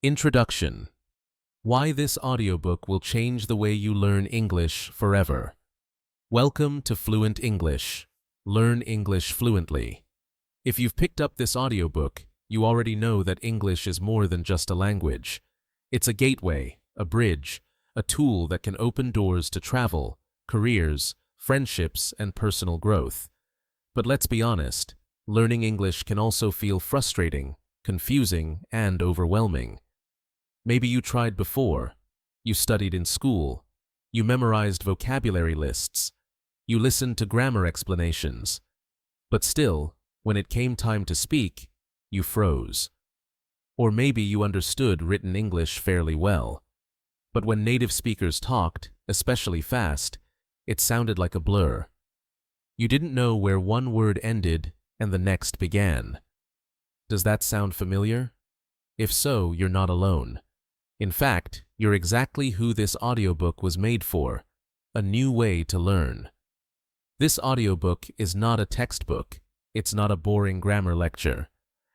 Introduction. Why this audiobook will change the way you learn English forever. Welcome to Fluent English. Learn English fluently. If you've picked up this audiobook, you already know that English is more than just a language. It's a gateway, a bridge, a tool that can open doors to travel, careers, friendships, and personal growth. But let's be honest, learning English can also feel frustrating, confusing, and overwhelming. Maybe you tried before. You studied in school. You memorized vocabulary lists. You listened to grammar explanations. But still, when it came time to speak, you froze. Or maybe you understood written English fairly well. But when native speakers talked, especially fast, it sounded like a blur. You didn't know where one word ended and the next began. Does that sound familiar? If so, you're not alone. In fact, you're exactly who this audiobook was made for, a new way to learn. This audiobook is not a textbook, it's not a boring grammar lecture,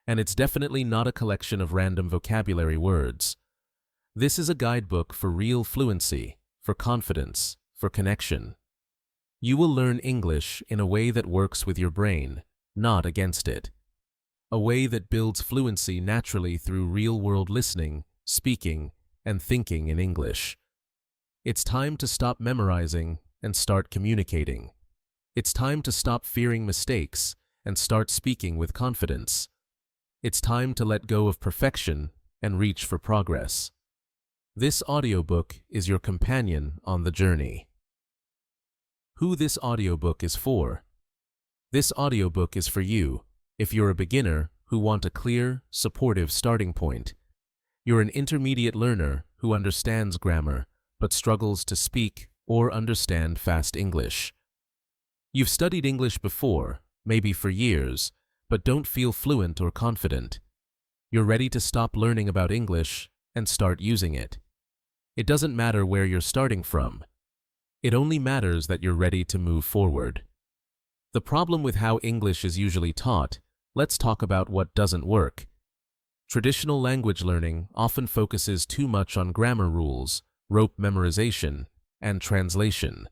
and it's definitely not a collection of random vocabulary words. This is a guidebook for real fluency, for confidence, for connection. You will learn English in a way that works with your brain, not against it. A way that builds fluency naturally through real-world listening, speaking, and thinking in English. It's time to stop memorizing and start communicating. It's time to stop fearing mistakes and start speaking with confidence. It's time to let go of perfection and reach for progress. This audiobook is your companion on the journey. Who this audiobook is for? This audiobook is for you if you're a beginner who want a clear, supportive starting point. You're an intermediate learner who understands grammar but struggles to speak or understand fast English. You've studied English before, maybe for years, but don't feel fluent or confident. You're ready to stop learning about English and start using it. It doesn't matter where you're starting from. It only matters that you're ready to move forward. The problem with how English is usually taught, let's talk about what doesn't work. Traditional language learning often focuses too much on grammar rules, rote memorization, and translation.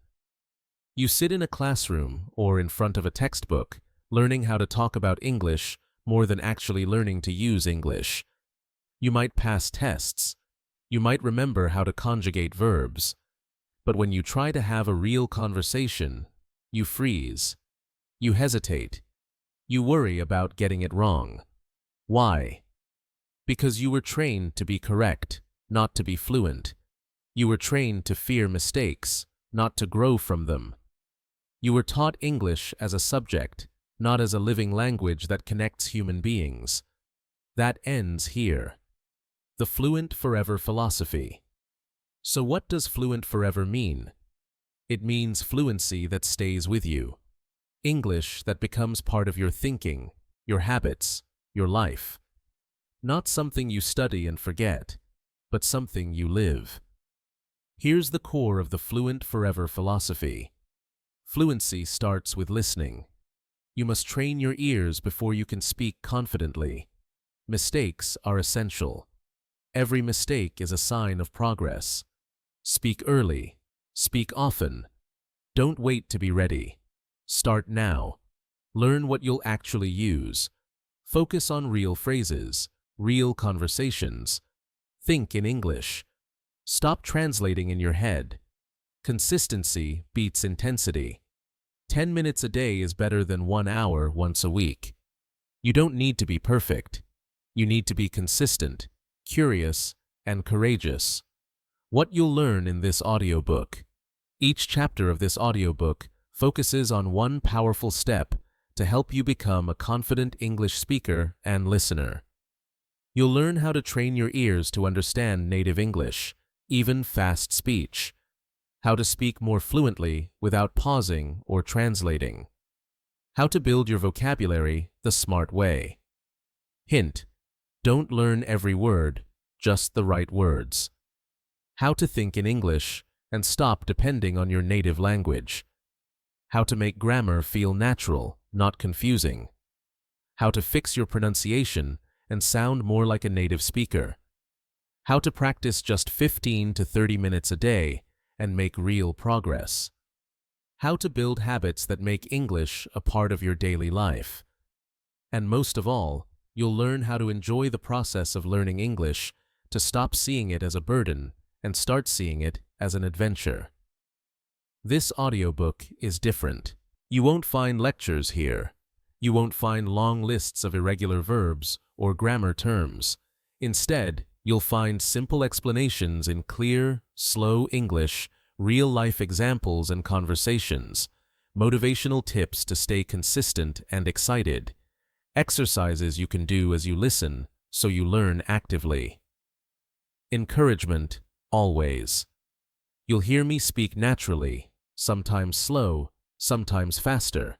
You sit in a classroom or in front of a textbook, learning how to talk about English more than actually learning to use English. You might pass tests. You might remember how to conjugate verbs. But when you try to have a real conversation, you freeze. You hesitate. You worry about getting it wrong. Why? Because you were trained to be correct, not to be fluent. You were trained to fear mistakes, not to grow from them. You were taught English as a subject, not as a living language that connects human beings. That ends here. The Fluent Forever philosophy. So what does fluent forever mean? It means fluency that stays with you. English that becomes part of your thinking, your habits, your life. Not something you study and forget, but something you live. Here's the core of the Fluent Forever philosophy. Fluency starts with listening. You must train your ears before you can speak confidently. Mistakes are essential. Every mistake is a sign of progress. Speak early. Speak often. Don't wait to be ready. Start now. Learn what you'll actually use. Focus on real phrases, real conversations. Think in English. Stop translating in your head. Consistency beats intensity. 10 minutes a day is better than 1 hour once a week. You don't need to be perfect. You need to be consistent, curious, and courageous. What you'll learn in this audiobook. Each chapter of this audiobook focuses on one powerful step to help you become a confident English speaker and listener. You'll learn how to train your ears to understand native English, even fast speech. How to speak more fluently without pausing or translating. How to build your vocabulary the smart way. Hint: don't learn every word, just the right words. How to think in English and stop depending on your native language. How to make grammar feel natural, not confusing. How to fix your pronunciation and sound more like a native speaker. How to practice just 15 to 30 minutes a day and make real progress. How to build habits that make English a part of your daily life. And most of all, you'll learn how to enjoy the process of learning English, to stop seeing it as a burden and start seeing it as an adventure. This audiobook is different. You won't find lectures here. You won't find long lists of irregular verbs or grammar terms. Instead, you'll find simple explanations in clear, slow English, real-life examples and conversations, motivational tips to stay consistent and excited, exercises you can do as you listen so you learn actively. Encouragement, always. You'll hear me speak naturally, sometimes slow, sometimes faster,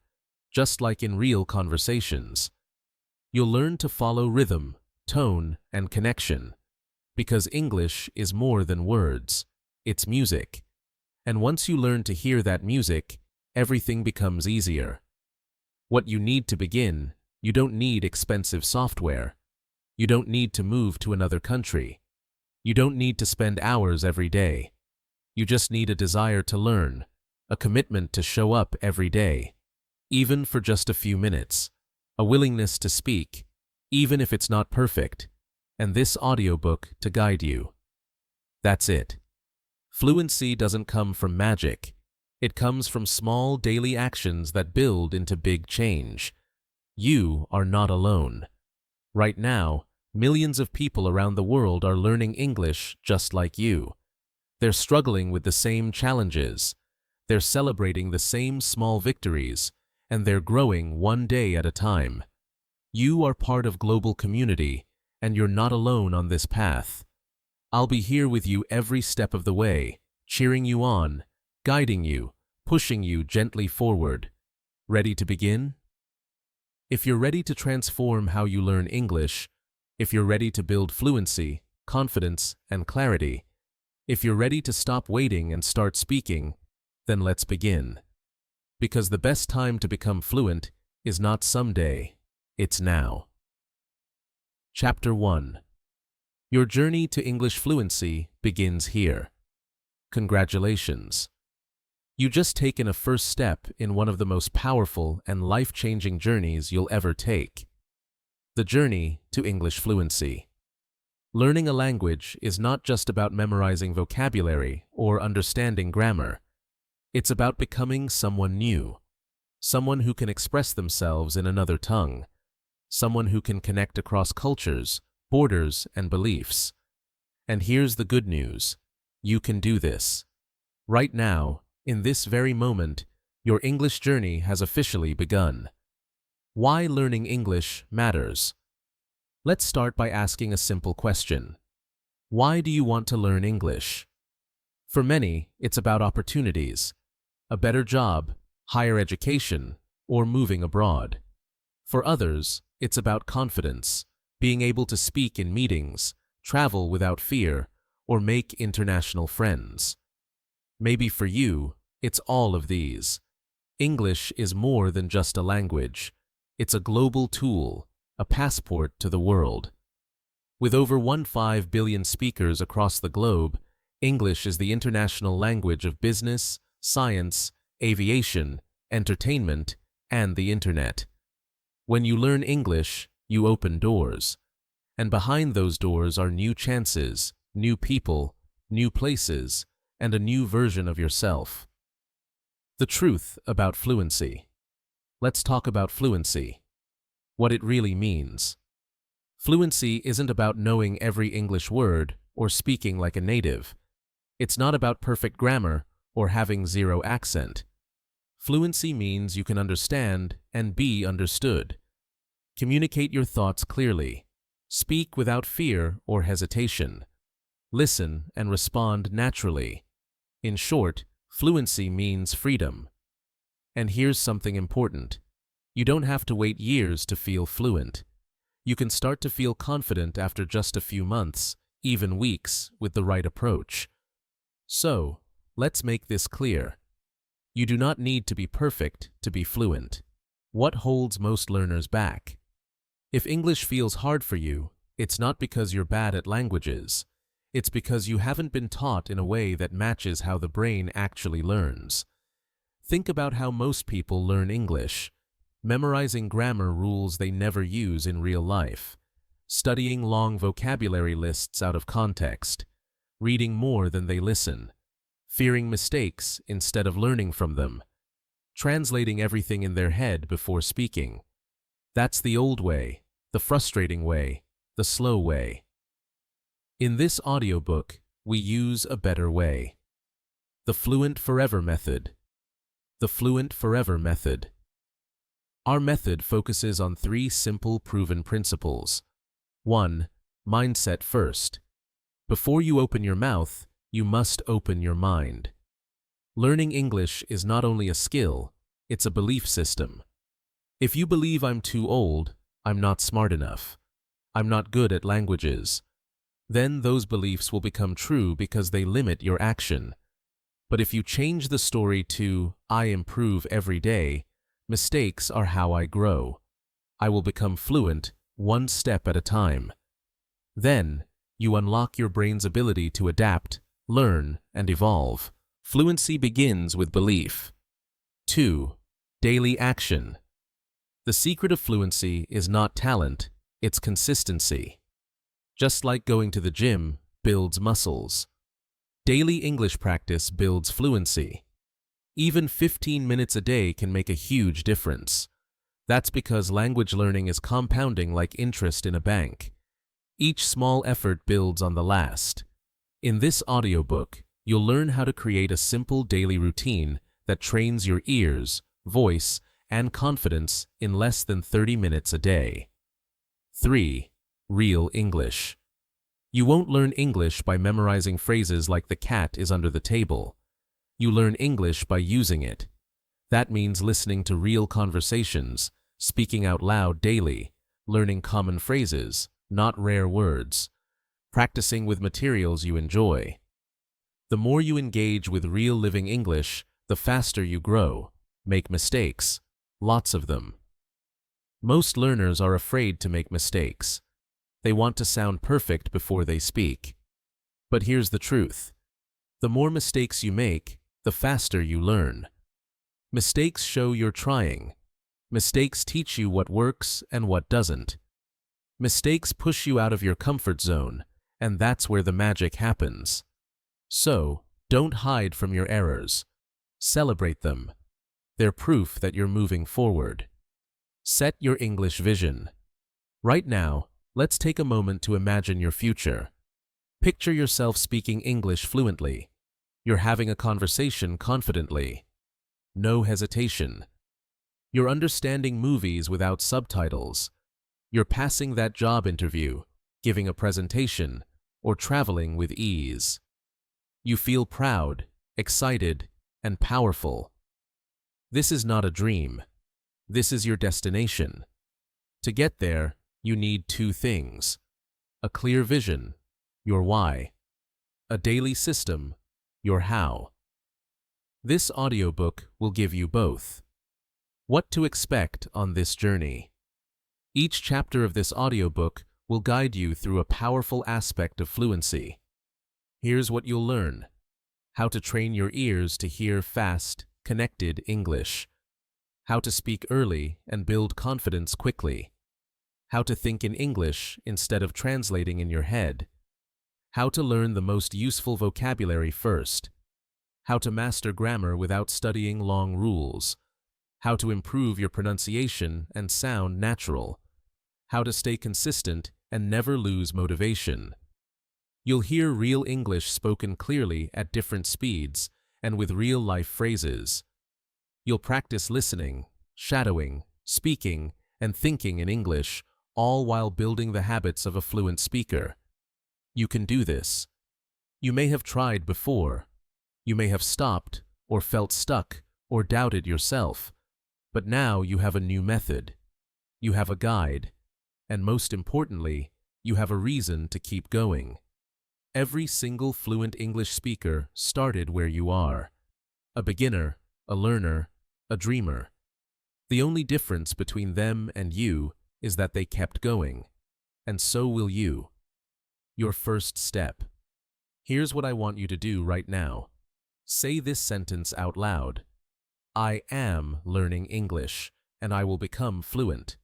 just like in real conversations. You'll learn to follow rhythm, tone, and connection, because English is more than words, it's music. And once you learn to hear that music, everything becomes easier. What you need to begin, you don't need expensive software. You don't need to move to another country. You don't need to spend hours every day. You just need a desire to learn, a commitment to show up every day, even for just a few minutes, a willingness to speak, even if it's not perfect, and this audiobook to guide you. That's it. Fluency doesn't come from magic. It comes from small daily actions that build into big change. You are not alone. Right now, millions of people around the world are learning English just like you. They're struggling with the same challenges. They're celebrating the same small victories, and they're growing one day at a time. You are part of global community, and you're not alone on this path. I'll be here with you every step of the way, cheering you on, guiding you, pushing you gently forward. Ready to begin? If you're ready to transform how you learn English, if you're ready to build fluency, confidence, and clarity, if you're ready to stop waiting and start speaking, then let's begin. Because the best time to become fluent is not someday, it's now. Chapter 1. Your journey to English fluency begins here. Congratulations. You just taken a first step in one of the most powerful and life-changing journeys you'll ever take. The journey to English fluency. Learning a language is not just about memorizing vocabulary or understanding grammar. It's about becoming someone new, someone who can express themselves in another tongue, someone who can connect across cultures, borders, and beliefs. And here's the good news. You can do this. Right now, in this very moment, your English journey has officially begun. Why learning English matters. Let's start by asking a simple question. Why do you want to learn English? For many, it's about opportunities, a better job, higher education, or moving abroad. For others, it's about confidence, being able to speak in meetings, travel without fear, or make international friends. Maybe for you, it's all of these. English is more than just a language. It's a global tool, a passport to the world. With over 1.5 billion speakers across the globe, English is the international language of business, science, aviation, entertainment, and the internet. When you learn English, you open doors. And behind those doors are new chances, new people, new places, and a new version of yourself. The truth about fluency. Let's talk about fluency. What it really means. Fluency isn't about knowing every English word or speaking like a native. It's not about perfect grammar or having zero accent. Fluency means you can understand and be understood. Communicate your thoughts clearly. Speak without fear or hesitation. Listen and respond naturally. In short, fluency means freedom. And here's something important. You don't have to wait years to feel fluent. You can start to feel confident after just a few months, even weeks, with the right approach. So, let's make this clear. You do not need to be perfect to be fluent. What holds most learners back? If English feels hard for you, it's not because you're bad at languages. It's because you haven't been taught in a way that matches how the brain actually learns. Think about how most people learn English, memorizing grammar rules they never use in real life, studying long vocabulary lists out of context, reading more than they listen, fearing mistakes instead of learning from them, translating everything in their head before speaking. That's the old way, the frustrating way, the slow way. In this audiobook, we use a better way. The Fluent Forever method. The Fluent Forever method. Our method focuses on 3 simple proven principles. 1. Mindset first. Before you open your mouth, you must open your mind. Learning English is not only a skill, it's a belief system. If you believe I'm too old, I'm not smart enough, I'm not good at languages, then those beliefs will become true because they limit your action. But if you change the story to, I improve every day, mistakes are how I grow. I will become fluent, one step at a time. Then, you unlock your brain's ability to adapt, learn, and evolve. Fluency begins with belief. 2. Daily action. The secret of fluency is not talent, it's consistency. Just like going to the gym builds muscles, daily English practice builds fluency. Even 15 minutes a day can make a huge difference. That's because language learning is compounding like interest in a bank. Each small effort builds on the last. In this audiobook, you'll learn how to create a simple daily routine that trains your ears, voice, and confidence in less than 30 minutes a day. 3. Real English. You won't learn English by memorizing phrases like the cat is under the table. You learn English by using it. That means listening to real conversations, speaking out loud daily, learning common phrases, not rare words, practicing with materials you enjoy. The more you engage with real living English, the faster you grow. Make mistakes, lots of them. Most learners are afraid to make mistakes. They want to sound perfect before they speak. But here's the truth. The more mistakes you make, the faster you learn. Mistakes show you're trying. Mistakes teach you what works and what doesn't. Mistakes push you out of your comfort zone, and that's where the magic happens. So, don't hide from your errors. Celebrate them. They're proof that you're moving forward. Set your English vision. Right now, let's take a moment to imagine your future. Picture yourself speaking English fluently. You're having a conversation confidently. No hesitation. You're understanding movies without subtitles. You're passing that job interview, giving a presentation, or traveling with ease. You feel proud, excited, and powerful. This is not a dream. This is your destination. To get there, you need 2 things: a clear vision, your why; a daily system, your how. This audiobook will give you both. What to expect on this journey. Each chapter of this audiobook will guide you through a powerful aspect of fluency. Here's what you'll learn: how to train your ears to hear fast, connected English; how to speak early and build confidence quickly; how to think in English instead of translating in your head; how to learn the most useful vocabulary first; how to master grammar without studying long rules; how to improve your pronunciation and sound natural; how to stay consistent and never lose motivation. You'll hear real English spoken clearly at different speeds and with real-life phrases. You'll practice listening, shadowing, speaking, and thinking in English, all while building the habits of a fluent speaker. You can do this. You may have tried before. You may have stopped, or felt stuck, or doubted yourself. But now you have a new method. You have a guide. And most importantly, you have a reason to keep going. Every single fluent English speaker started where you are. A beginner, a learner, a dreamer. The only difference between them and you is that they kept going. And so will you. Your first step. Here's what I want you to do right now. Say this sentence out loud. I am learning English, and I will become fluent.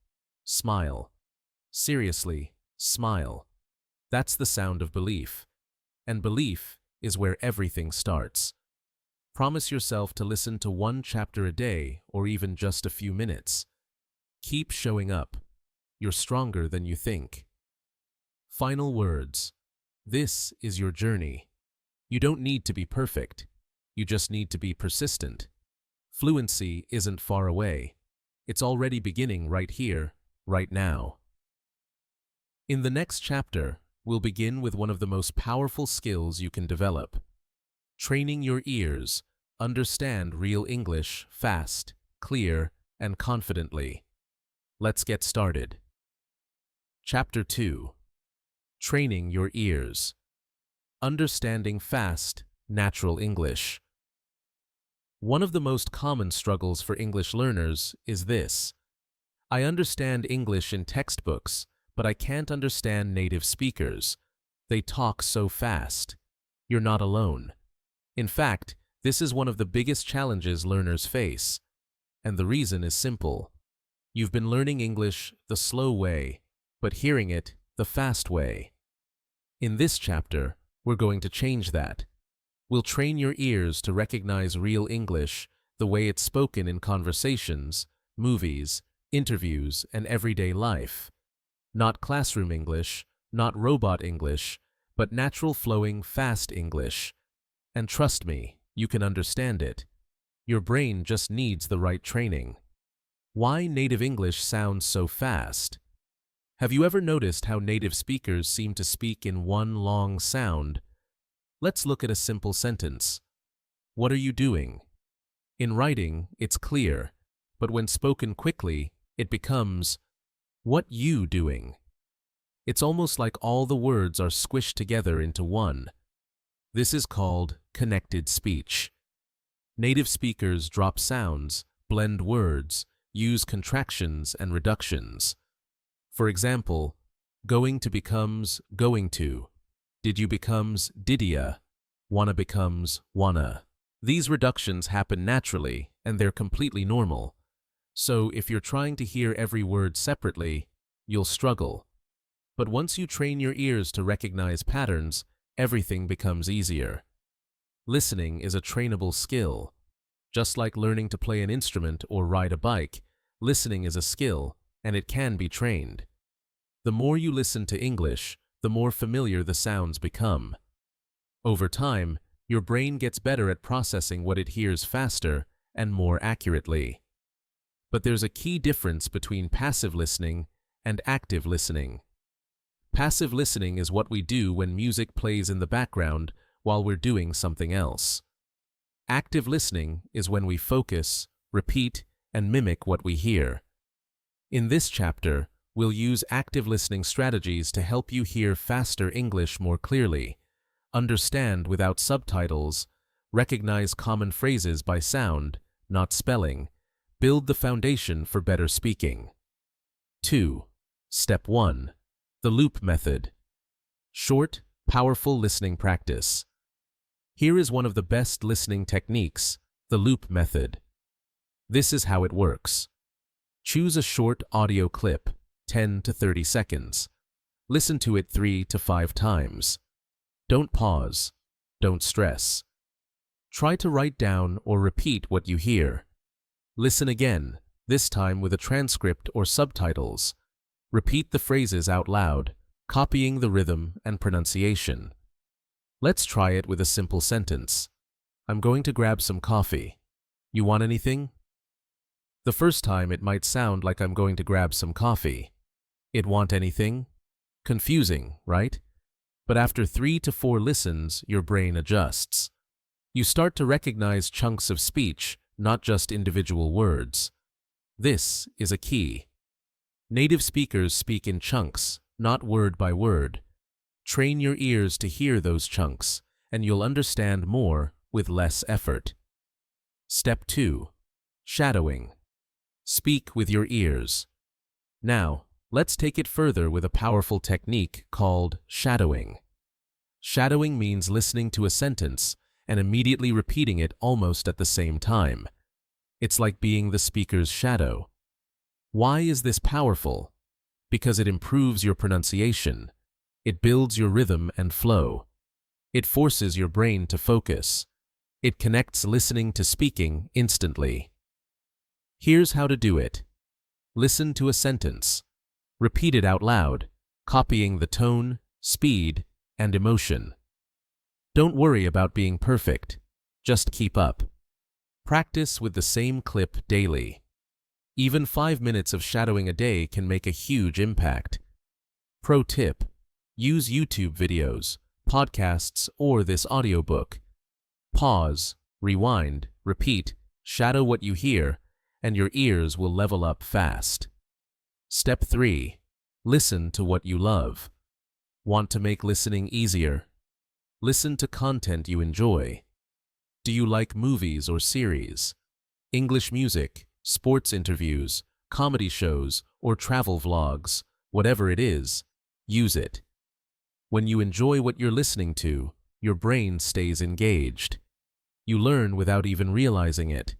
Smile. Seriously, smile. That's the sound of belief. And belief is where everything starts. Promise yourself to listen to one chapter a day or even just a few minutes. Keep showing up. You're stronger than you think. Final words. This is your journey. You don't need to be perfect. You just need to be persistent. Fluency isn't far away. It's already beginning right here, right now. In the next chapter, we'll begin with one of the most powerful skills you can develop. Training your ears. Understand real English fast, clear, and confidently. Let's get started. Chapter 2. Training your ears. Understanding fast, natural English. One of the most common struggles for English learners is this. I understand English in textbooks, but I can't understand native speakers. They talk so fast. You're not alone. In fact, this is one of the biggest challenges learners face. And the reason is simple. You've been learning English the slow way, but hearing it the fast way. In this chapter, we're going to change that. We'll train your ears to recognize real English the way it's spoken in conversations, movies, interviews, and everyday life. Not classroom English, not robot English, but natural flowing, fast English. And trust me, you can understand it. Your brain just needs the right training. Why native English sounds so fast? Have you ever noticed how native speakers seem to speak in one long sound? Let's look at a simple sentence. What are you doing? In writing, it's clear, but when spoken quickly, it becomes, what you doing? It's almost like all the words are squished together into one. This is called connected speech. Native speakers drop sounds, blend words, use contractions and reductions. For example, going to becomes going to. Did you becomes didya. Wanna becomes wanna. These reductions happen naturally, and they're completely normal. So if you're trying to hear every word separately, you'll struggle. But once you train your ears to recognize patterns, everything becomes easier. Listening is a trainable skill. Just like learning to play an instrument or ride a bike, listening is a skill, and it can be trained. The more you listen to English, the more familiar the sounds become. Over time, your brain gets better at processing what it hears faster and more accurately. But there's a key difference between passive listening and active listening. Passive listening is what we do when music plays in the background while we're doing something else. Active listening is when we focus, repeat, and mimic what we hear. In this chapter, we'll use active listening strategies to help you hear faster English more clearly, understand without subtitles, recognize common phrases by sound, not spelling, build the foundation for better speaking. 2. Step 1. The loop method. Short, powerful listening practice. Here is one of the best listening techniques, the loop method. This is how it works. Choose a short audio clip, 10 to 30 seconds. Listen to it 3 to 5 times. Don't pause. Don't stress. Try to write down or repeat what you hear. Listen again, this time with a transcript or subtitles. Repeat the phrases out loud, copying the rhythm and pronunciation. Let's try it with a simple sentence. I'm going to grab some coffee. You want anything? The first time it might sound like I'm going to grab some coffee. It want anything? Confusing, right? But after 3 to 4 listens, your brain adjusts. You start to recognize chunks of speech, not just individual words. This is a key. Native speakers speak in chunks, not word by word. Train your ears to hear those chunks, and you'll understand more with less effort. Step 2. Shadowing. Speak with your ears. Now, let's take it further with a powerful technique called shadowing. Shadowing means listening to a sentence and immediately repeating it almost at the same time. It's like being the speaker's shadow. Why is this powerful? Because it improves your pronunciation. It builds your rhythm and flow. It forces your brain to focus. It connects listening to speaking instantly. Here's how to do it. Listen to a sentence. Repeat it out loud, copying the tone, speed, and emotion. Don't worry about being perfect. Just keep up. Practice with the same clip daily. Even 5 minutes of shadowing a day can make a huge impact. Pro tip: use YouTube videos, podcasts, or this audiobook. Pause, rewind, repeat, shadow what you hear, and your ears will level up fast. Step 3. Listen to what you love. Want to make listening easier? Listen to content you enjoy. Do you like movies or series? English music, sports interviews, comedy shows, or travel vlogs? Whatever it is, use it. When you enjoy what you're listening to, your brain stays engaged. You learn without even realizing it.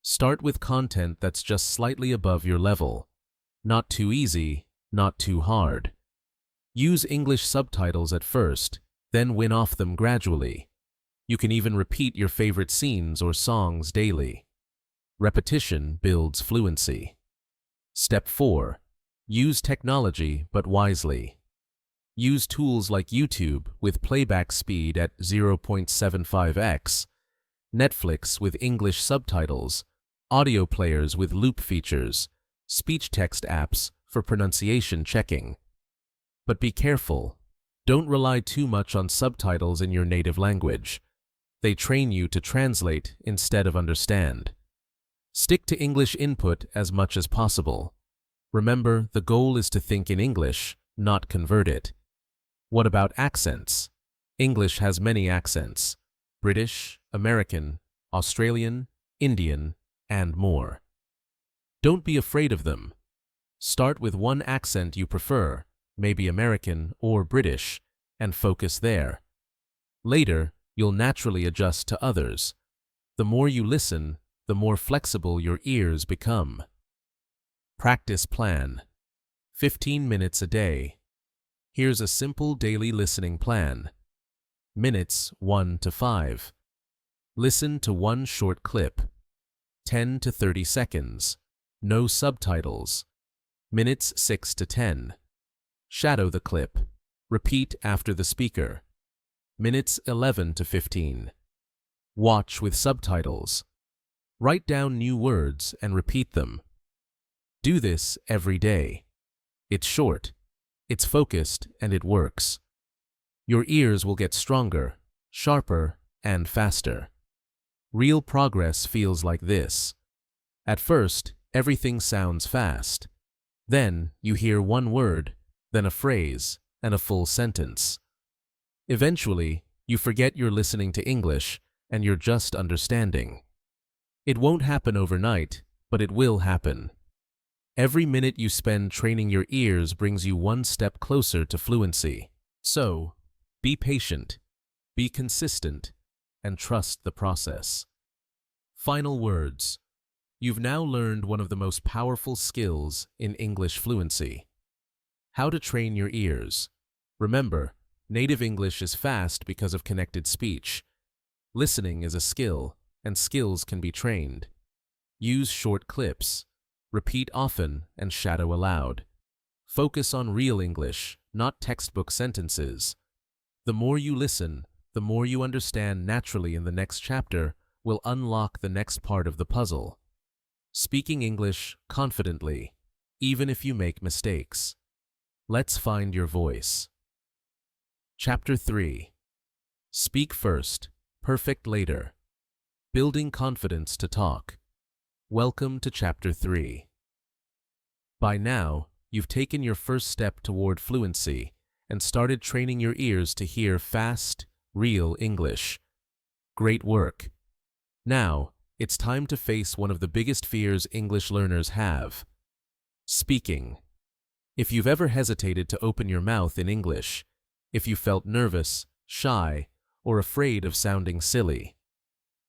Start with content that's just slightly above your level. Not too easy, not too hard. Use English subtitles at first, then win off them gradually. You can even repeat your favorite scenes or songs daily. Repetition builds fluency. Step 4. Use technology but wisely. Use tools like YouTube with playback speed at 0.75x, Netflix with English subtitles, audio players with loop features, speech-text apps for pronunciation checking. But be careful. Don't rely too much on subtitles in your native language. They train you to translate instead of understand. Stick to English input as much as possible. Remember, the goal is to think in English, not convert it. What about accents? English has many accents: British, American, Australian, Indian, and more. Don't be afraid of them. Start with one accent you prefer, maybe American or British, and focus there. Later, you'll naturally adjust to others. The more you listen, the more flexible your ears become. Practice plan. 15 minutes a day. Here's a simple daily listening plan. Minutes 1 to 5. Listen to one short clip. 10 to 30 seconds. No subtitles. Minutes 6 to 10. Shadow the clip. Repeat after the speaker. Minutes 11 to 15. Watch with subtitles. Write down new words and repeat them. Do this every day. It's short, it's focused, and it works. Your ears will get stronger, sharper, and faster. Real progress feels like this. At first, everything sounds fast. Then you hear one word, then a phrase, and a full sentence. Eventually, you forget you're listening to English and you're just understanding. It won't happen overnight, but it will happen. Every minute you spend training your ears brings you one step closer to fluency. So, be patient, be consistent, and trust the process. Final words. You've now learned one of the most powerful skills in English fluency: how to train your ears. Remember, native English is fast because of connected speech. Listening is a skill, and skills can be trained. Use short clips. Repeat often and shadow aloud. Focus on real English, not textbook sentences. The more you listen, the more you understand naturally in the next chapter will unlock the next part of the puzzle. Speaking English confidently, even if you make mistakes. Let's find your voice. Chapter 3. Speak first, perfect later. Building confidence to talk. Welcome to Chapter 3. By now, you've taken your first step toward fluency and started training your ears to hear fast, real English. Great work. Now, it's time to face one of the biggest fears English learners have: speaking. If you've ever hesitated to open your mouth in English, if you felt nervous, shy, or afraid of sounding silly.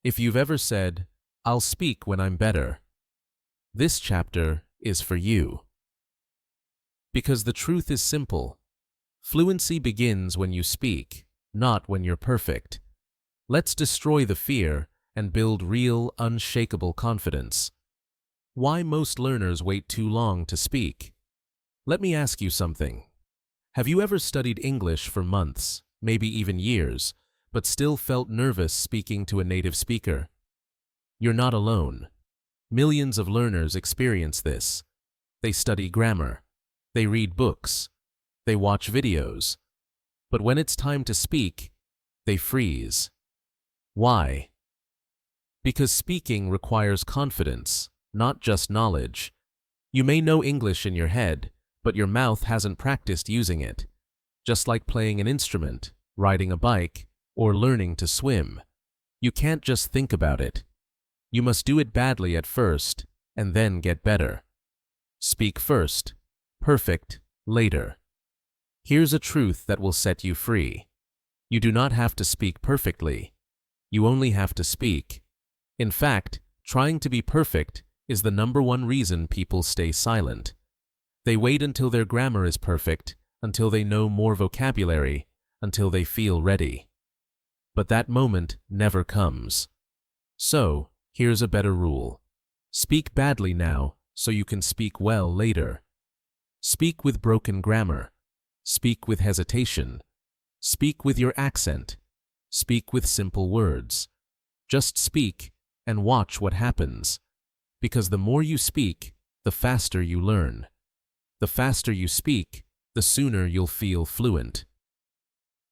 If you've ever said, "I'll speak when I'm better," this chapter is for you. Because the truth is simple. Fluency begins when you speak, not when you're perfect. Let's destroy the fear and build real, unshakable confidence. Why most learners wait too long to speak? Let me ask you something. Have you ever studied English for months, maybe even years, but still felt nervous speaking to a native speaker? You're not alone. Millions of learners experience this. They study grammar. They read books. They watch videos. But when it's time to speak, they freeze. Why? Because speaking requires confidence, not just knowledge. You may know English in your head, but your mouth hasn't practiced using it. Just like playing an instrument, riding a bike, or learning to swim. You can't just think about it. You must do it badly at first, and then get better. Speak first, perfect later. Here's a truth that will set you free. You do not have to speak perfectly. You only have to speak. In fact, trying to be perfect is the #1 reason people stay silent. They wait until their grammar is perfect, until they know more vocabulary, until they feel ready. But that moment never comes. So, here's a better rule. Speak badly now so you can speak well later. Speak with broken grammar. Speak with hesitation. Speak with your accent. Speak with simple words. Just speak and watch what happens. Because the more you speak, the faster you learn. The faster you speak, the sooner you'll feel fluent.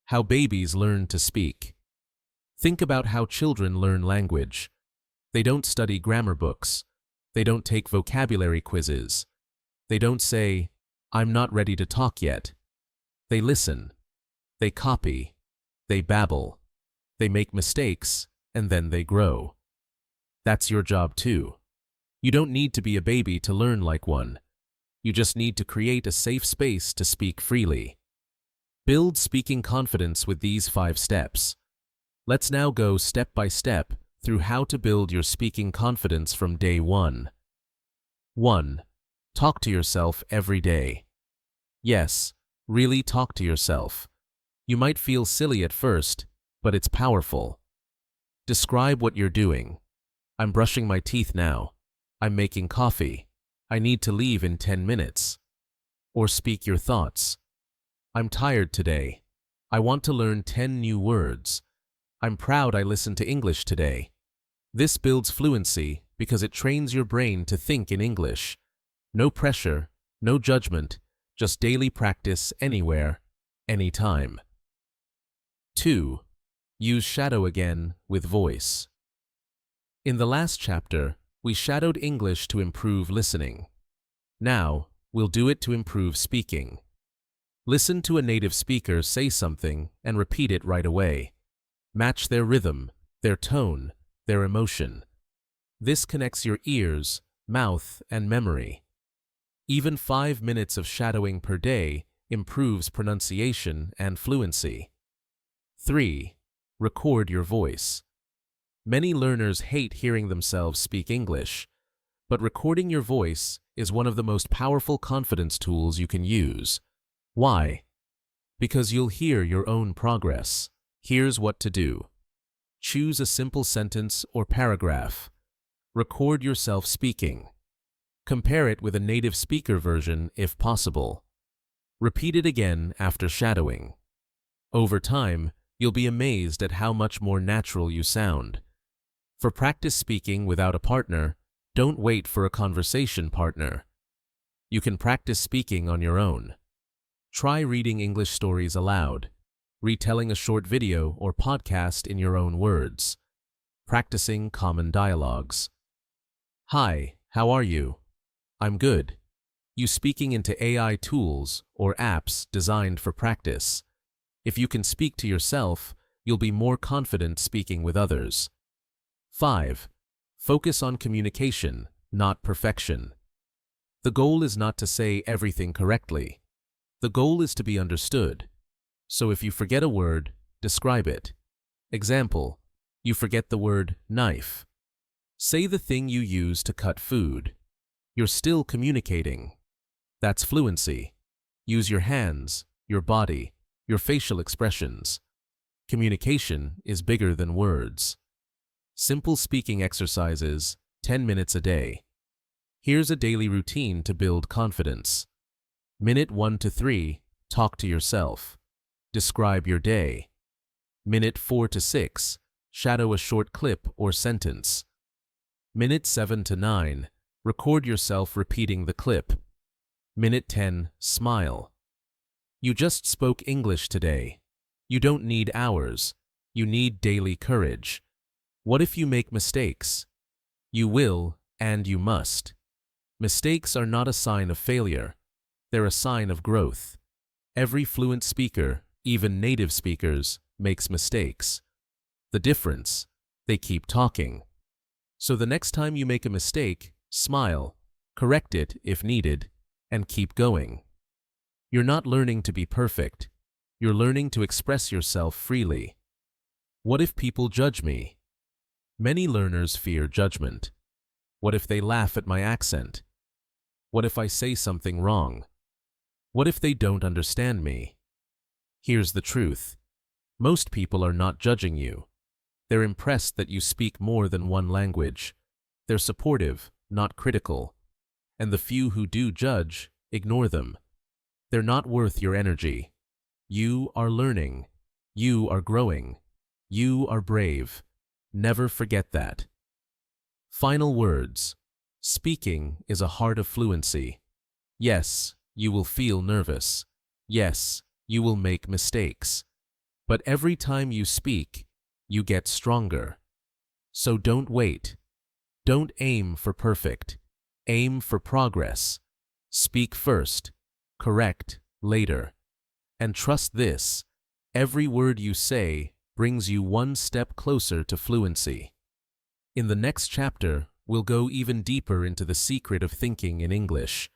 How babies learn to speak. Think about how children learn language. They don't study grammar books. They don't take vocabulary quizzes. They don't say, "I'm not ready to talk yet." They listen. They copy. They babble. They make mistakes, and then they grow. That's your job too. You don't need to be a baby to learn like one. You just need to create a safe space to speak freely. Build speaking confidence with these 5 steps. Let's now go step by step through how to build your speaking confidence from day 1. 1. Talk to yourself every day. Yes, really talk to yourself. You might feel silly at first, but it's powerful. Describe what you're doing. I'm brushing my teeth now. I'm making coffee. I need to leave in 10 minutes. Or speak your thoughts. I'm tired today. I want to learn 10 new words. I'm proud I listened to English today. This builds fluency because it trains your brain to think in English. No pressure, no judgment, just daily practice anywhere, anytime. 2. Use shadow again with voice. In the last chapter, we shadowed English to improve listening. Now, we'll do it to improve speaking. Listen to a native speaker say something and repeat it right away. Match their rhythm, their tone, their emotion. This connects your ears, mouth, and memory. Even 5 minutes of shadowing per day improves pronunciation and fluency. 3. Record your voice. Many learners hate hearing themselves speak English, but recording your voice is one of the most powerful confidence tools you can use. Why? Because you'll hear your own progress. Here's what to do. Choose a simple sentence or paragraph. Record yourself speaking. Compare it with a native speaker version if possible. Repeat it again after shadowing. Over time, you'll be amazed at how much more natural you sound. For practice speaking without a partner, don't wait for a conversation partner. You can practice speaking on your own. Try reading English stories aloud, retelling a short video or podcast in your own words, practicing common dialogues. Hi, how are you? I'm good. You speaking into AI tools or apps designed for practice. If you can speak to yourself, you'll be more confident speaking with others. 5. Focus on communication, not perfection. The goal is not to say everything correctly. The goal is to be understood. So if you forget a word, describe it. Example, you forget the word knife. Say the thing you use to cut food. You're still communicating. That's fluency. Use your hands, your body, your facial expressions. Communication is bigger than words. Simple speaking exercises, 10 minutes a day. Here's a daily routine to build confidence. Minute 1 to 3, talk to yourself. Describe your day. Minute 4 to 6, shadow a short clip or sentence. Minute 7 to 9, record yourself repeating the clip. Minute 10, smile. You just spoke English today. You don't need hours. You need daily courage. What if you make mistakes? You will, and you must. Mistakes are not a sign of failure. They're a sign of growth. Every fluent speaker, even native speakers, makes mistakes. The difference, they keep talking. So the next time you make a mistake, smile, correct it if needed, and keep going. You're not learning to be perfect. You're learning to express yourself freely. What if people judge me? Many learners fear judgment. What if they laugh at my accent? What if I say something wrong? What if they don't understand me? Here's the truth. Most people are not judging you. They're impressed that you speak more than one language. They're supportive, not critical. And the few who do judge, ignore them. They're not worth your energy. You are learning. You are growing. You are brave. Never forget that. Final words. Speaking is a heart of fluency. Yes, you will feel nervous. Yes, you will make mistakes. But every time you speak, you get stronger. So don't wait. Don't aim for perfect. Aim for progress. Speak first. Correct later. And trust this, every word you say brings you one step closer to fluency. In the next chapter, we'll go even deeper into the secret of thinking in English.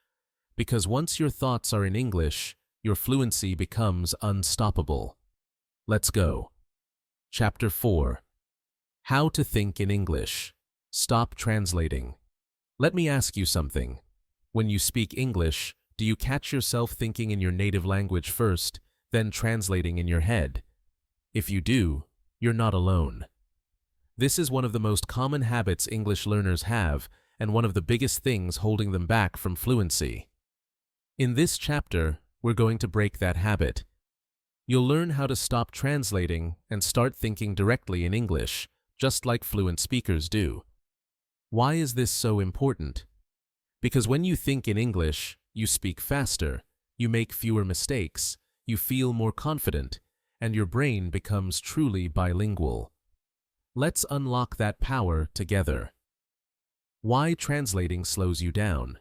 Because once your thoughts are in English, your fluency becomes unstoppable. Let's go. Chapter 4. How to think in English. Stop translating. Let me ask you something. When you speak English, do you catch yourself thinking in your native language first, then translating in your head? If you do, you're not alone. This is one of the most common habits English learners have, and one of the biggest things holding them back from fluency. In this chapter, we're going to break that habit. You'll learn how to stop translating and start thinking directly in English, just like fluent speakers do. Why is this so important? Because when you think in English, you speak faster, you make fewer mistakes, you feel more confident, and your brain becomes truly bilingual. Let's unlock that power together. Why translating slows you down?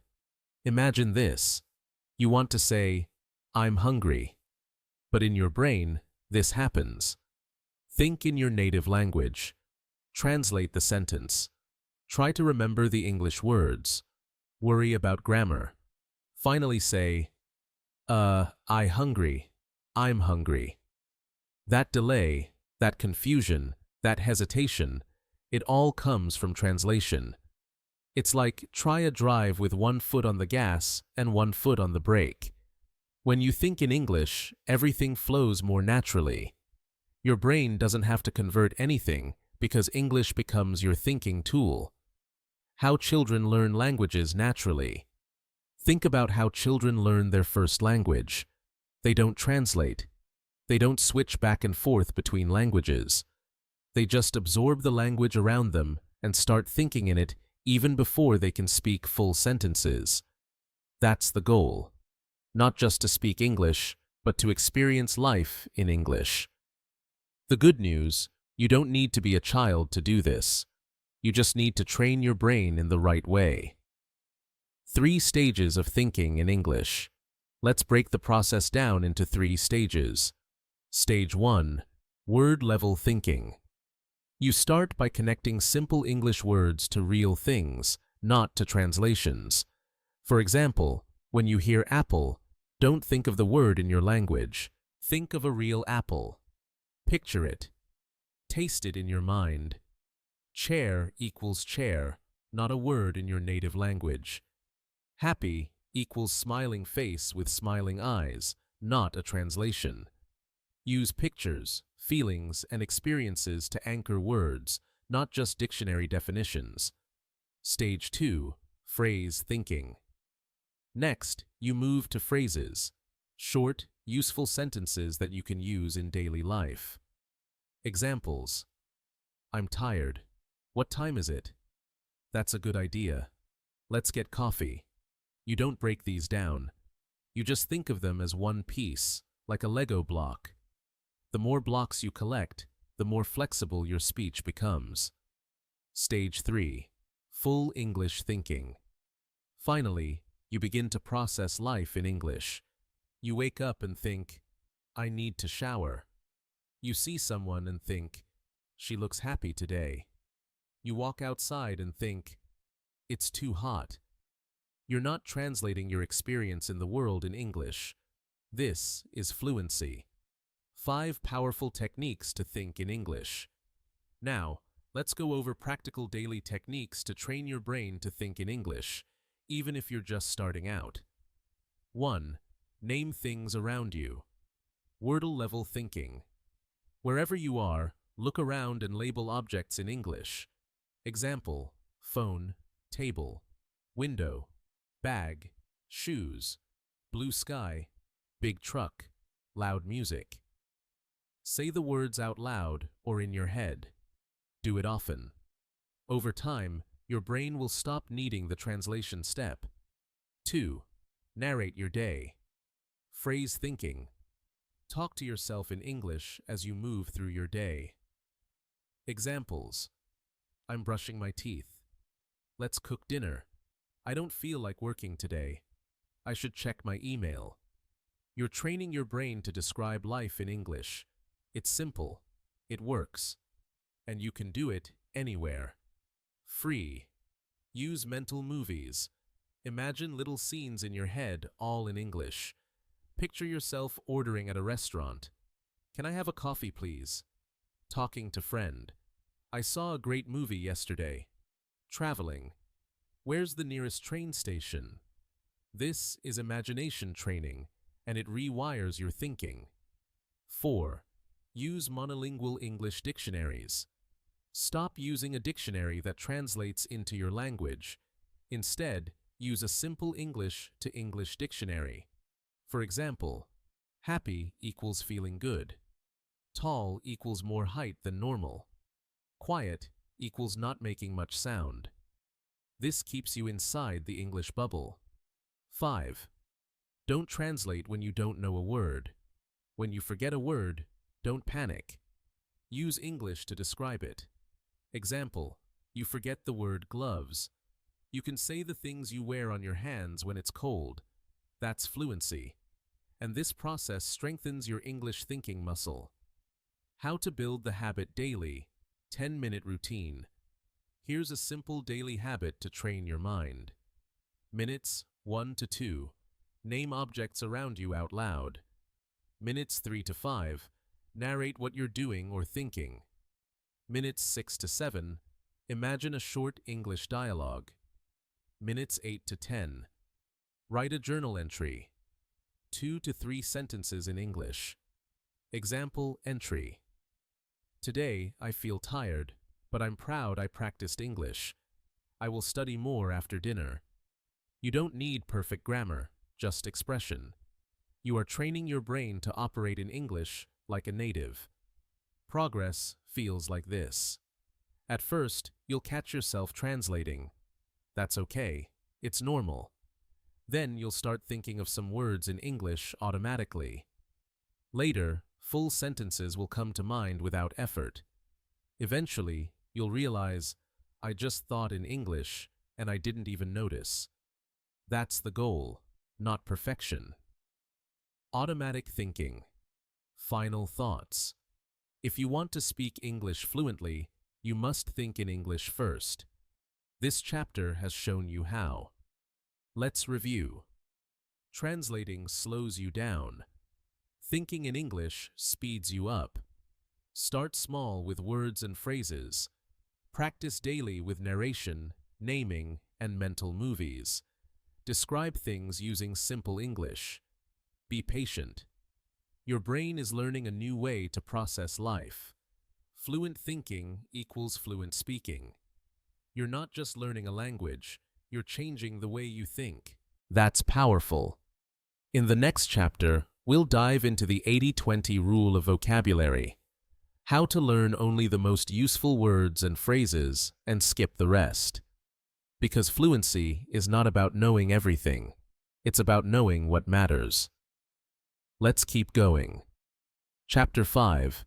Imagine this. You want to say, "I'm hungry." But in your brain, this happens. Think in your native language. Translate the sentence. Try to remember the English words. Worry about grammar. Finally say, I hungry. I'm hungry. That delay, that confusion, that hesitation, it all comes from translation. It's like try a drive with one foot on the gas and one foot on the brake. When you think in English, everything flows more naturally. Your brain doesn't have to convert anything because English becomes your thinking tool. How children learn languages naturally. Think about how children learn their first language. They don't translate. They don't switch back and forth between languages. They just absorb the language around them and start thinking in it even before they can speak full sentences. That's the goal. Not just to speak English, but to experience life in English. The good news, you don't need to be a child to do this. You just need to train your brain in the right way. 3 stages of thinking in English. Let's break the process down into 3 stages. Stage 1. Word-level thinking. You start by connecting simple English words to real things, not to translations. For example, when you hear apple, don't think of the word in your language. Think of a real apple. Picture it. Taste it in your mind. Chair equals chair, not a word in your native language. Happy equals smiling face with smiling eyes, not a translation. Use pictures, feelings, and experiences to anchor words, not just dictionary definitions. Stage 2. Phrase thinking. Next, you move to phrases. Short, useful sentences that you can use in daily life. Examples. I'm tired. What time is it? That's a good idea. Let's get coffee. You don't break these down. You just think of them as one piece, like a Lego block. The more blocks you collect, the more flexible your speech becomes. Stage 3. Full English thinking. Finally, you begin to process life in English. You wake up and think, I need to shower. You see someone and think, she looks happy today. You walk outside and think, it's too hot. You're not translating your experience in the world in English. This is fluency. 5 powerful techniques to think in English. Now, let's go over practical daily techniques to train your brain to think in English, even if you're just starting out. 1. Name things around you. Wordle-level thinking. Wherever you are, look around and label objects in English. Example, phone, table, window, bag, shoes, blue sky, big truck, loud music. Say the words out loud or in your head. Do it often. Over time, your brain will stop needing the translation step. 2. Narrate your day. Phrase thinking. Talk to yourself in English as you move through your day. Examples. I'm brushing my teeth. Let's cook dinner. I don't feel like working today. I should check my email. You're training your brain to describe life in English. It's simple. It works. And you can do it anywhere. Free. Use mental movies. Imagine little scenes in your head, all in English. Picture yourself ordering at a restaurant. Can I have a coffee, please? Talking to friend. I saw a great movie yesterday. Traveling. Where's the nearest train station? This is imagination training, and it rewires your thinking. 4. Use monolingual English dictionaries. Stop using a dictionary that translates into your language. Instead, use a simple English to English dictionary. For example, happy equals feeling good. Tall equals more height than normal. Quiet equals not making much sound. This keeps you inside the English bubble. 5. Don't translate when you don't know a word. When you forget a word, don't panic. Use English to describe it. Example, you forget the word gloves. You can say the things you wear on your hands when it's cold. That's fluency. And this process strengthens your English thinking muscle. How to build the habit daily. 10-minute routine. Here's a simple daily habit to train your mind. Minutes 1 to 2. Name objects around you out loud. Minutes 3 to 5. Narrate what you're doing or thinking. Minutes 6 to 7. Imagine a short English dialogue. Minutes 8 to 10. Write a journal entry. 2 to 3 sentences in English. Example entry. Today, I feel tired, but I'm proud I practiced English. I will study more after dinner. You don't need perfect grammar, just expression. You are training your brain to operate in English like a native. Progress feels like this. At first, you'll catch yourself translating. That's okay. It's normal. Then you'll start thinking of some words in English automatically. Later, full sentences will come to mind without effort. Eventually, you'll realize, I just thought in English and I didn't even notice. That's the goal, not perfection. Automatic thinking. Final thoughts. If you want to speak English fluently, you must think in English first. This chapter has shown you how. Let's review. Translating slows you down. Thinking in English speeds you up. Start small with words and phrases. Practice daily with narration, naming, and mental movies. Describe things using simple English. Be patient. Your brain is learning a new way to process life. Fluent thinking equals fluent speaking. You're not just learning a language, you're changing the way you think. That's powerful. In the next chapter, we'll dive into the 80-20 rule of vocabulary. How to learn only the most useful words and phrases and skip the rest. Because fluency is not about knowing everything. It's about knowing what matters. Let's keep going. Chapter 5.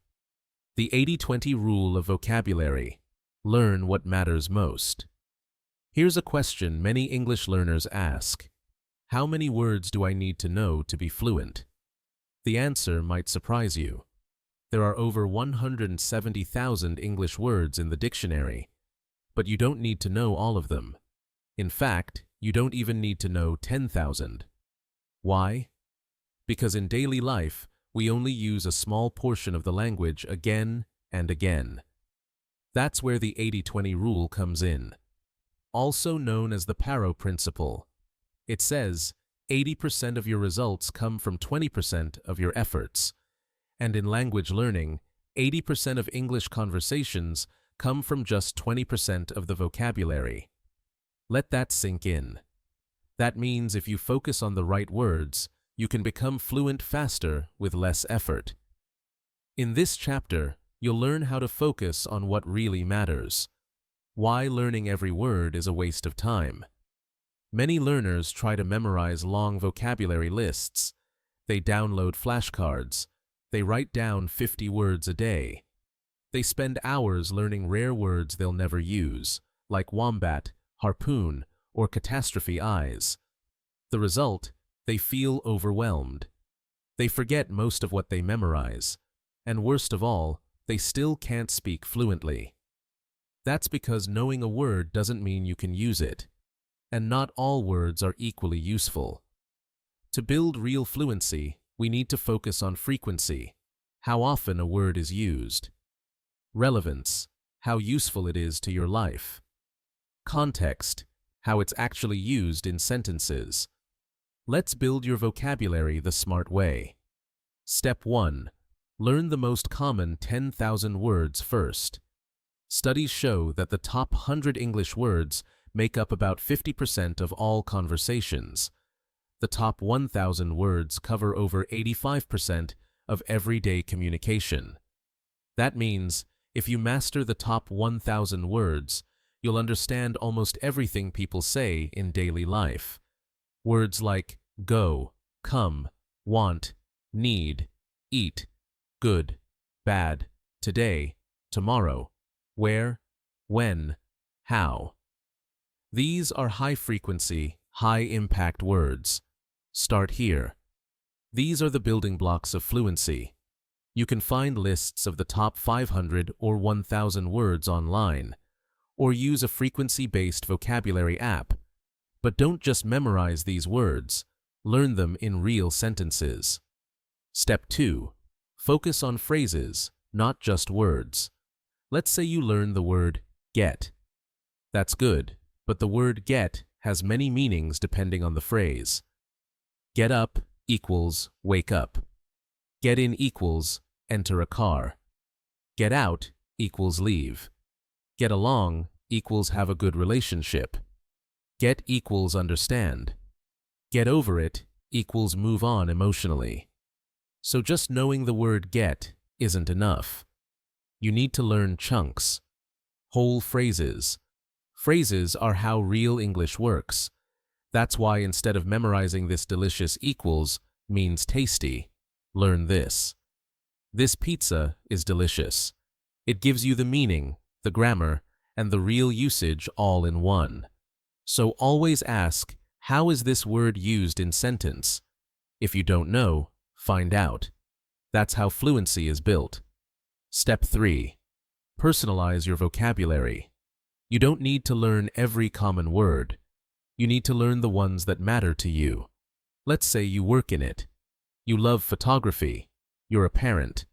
The 80-20 rule of vocabulary. Learn what matters most. Here's a question many English learners ask. How many words do I need to know to be fluent? The answer might surprise you. There are over 170,000 English words in the dictionary, but you don't need to know all of them. In fact, you don't even need to know 10,000. Why? Because in daily life, we only use a small portion of the language again and again. That's where the 80-20 rule comes in, also known as the Paro principle. It says 80% of your results come from 20% of your efforts. And in language learning, 80% of English conversations come from just 20% of the vocabulary. Let that sink in. That means if you focus on the right words, you can become fluent faster with less effort. In this chapter, you'll learn how to focus on what really matters. Why learning every word is a waste of time. Many learners try to memorize long vocabulary lists. They download flashcards. They write down 50 words a day. They spend hours learning rare words they'll never use, like wombat, harpoon, or catastrophe eyes. The result, they feel overwhelmed. They forget most of what they memorize. And worst of all, they still can't speak fluently. That's because knowing a word doesn't mean you can use it. And not all words are equally useful. To build real fluency, we need to focus on frequency, how often a word is used. Relevance, how useful it is to your life. Context, how it's actually used in sentences. Let's build your vocabulary the smart way. Step 1. Learn the most common 10,000 words first. Studies show that the top 100 English words make up about 50% of all conversations. The top 1,000 words cover over 85% of everyday communication. That means, if you master the top 1,000 words, you'll understand almost everything people say in daily life. Words like go, come, want, need, eat, good, bad, today, tomorrow, where, when, how. These are high-frequency, high-impact words. Start here. These are the building blocks of fluency. You can find lists of the top 500 or 1,000 words online, or use a frequency-based vocabulary app. But don't just memorize these words. Learn them in real sentences. Step 2. Focus on phrases, not just words. Let's say you learn the word get. That's good, but the word get has many meanings depending on the phrase. Get up equals wake up. Get in equals enter a car. Get out equals leave. Get along equals have a good relationship. Get equals understand. Get over it equals move on emotionally. So just knowing the word get isn't enough. You need to learn chunks, whole phrases. Phrases are how real English works. That's why instead of memorizing this delicious equals means tasty, learn this. This pizza is delicious. It gives you the meaning, the grammar, and the real usage all in one. So always ask, how is this word used in sentence? If you don't know, find out. That's how fluency is built. Step 3. Personalize your vocabulary. You don't need to learn every common word. You need to learn the ones that matter to you. Let's say you work in it. You love photography. You're a parent.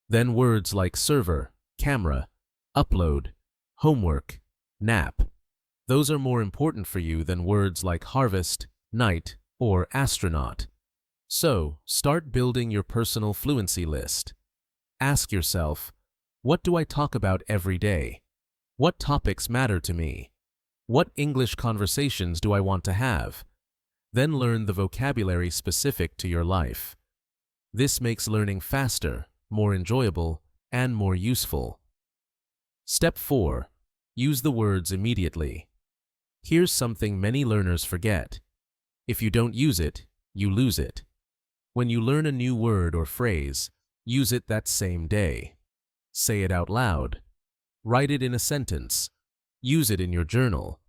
Then words like server, camera, upload, homework, nap. Those are more important for you than words like harvest, night, or astronaut. So, start building your personal fluency list. Ask yourself, what do I talk about every day? What topics matter to me? What English conversations do I want to have? Then learn the vocabulary specific to your life. This makes learning faster, more enjoyable, and more useful. Step 4. Use the words immediately. Here's something many learners forget. If you don't use it, you lose it. When you learn a new word or phrase, use it that same day. Say it out loud. Write it in a sentence. Use it in your journal.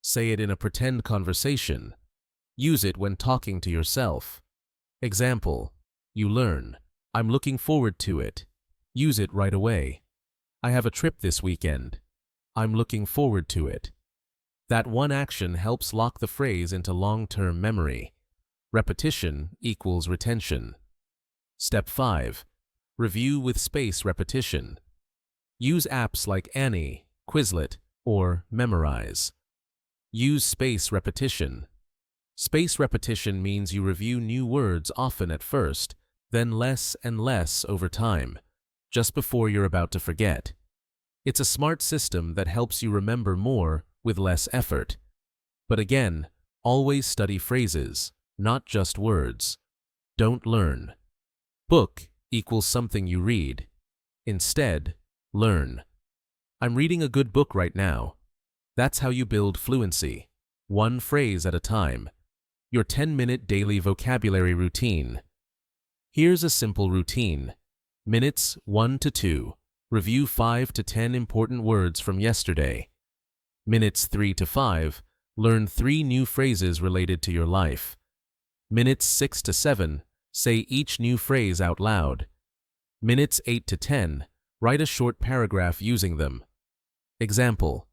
Say it in a pretend conversation. Use it when talking to yourself. Example, you learn, I'm looking forward to it. Use it right away. I have a trip this weekend. I'm looking forward to it. That one action helps lock the phrase into long-term memory. Repetition equals retention. Step 5. Review with space repetition. Use apps like Annie, Quizlet, or Memorize. Use space repetition. Space repetition means you review new words often at first, then less and less over time, just before you're about to forget. It's a smart system that helps you remember more with less effort. But again, always study phrases, not just words. Don't learn. Book equals something you read. Instead, learn. I'm reading a good book right now. That's how you build fluency, one phrase at a time. Your 10-minute daily vocabulary routine. Here's a simple routine. Minutes 1 to 2. Review 5 to 10 important words from yesterday. Minutes 3 to 5. Learn 3 new phrases related to your life. Minutes 6 to 7. Say each new phrase out loud. Minutes 8 to 10. Write a short paragraph using them. Example.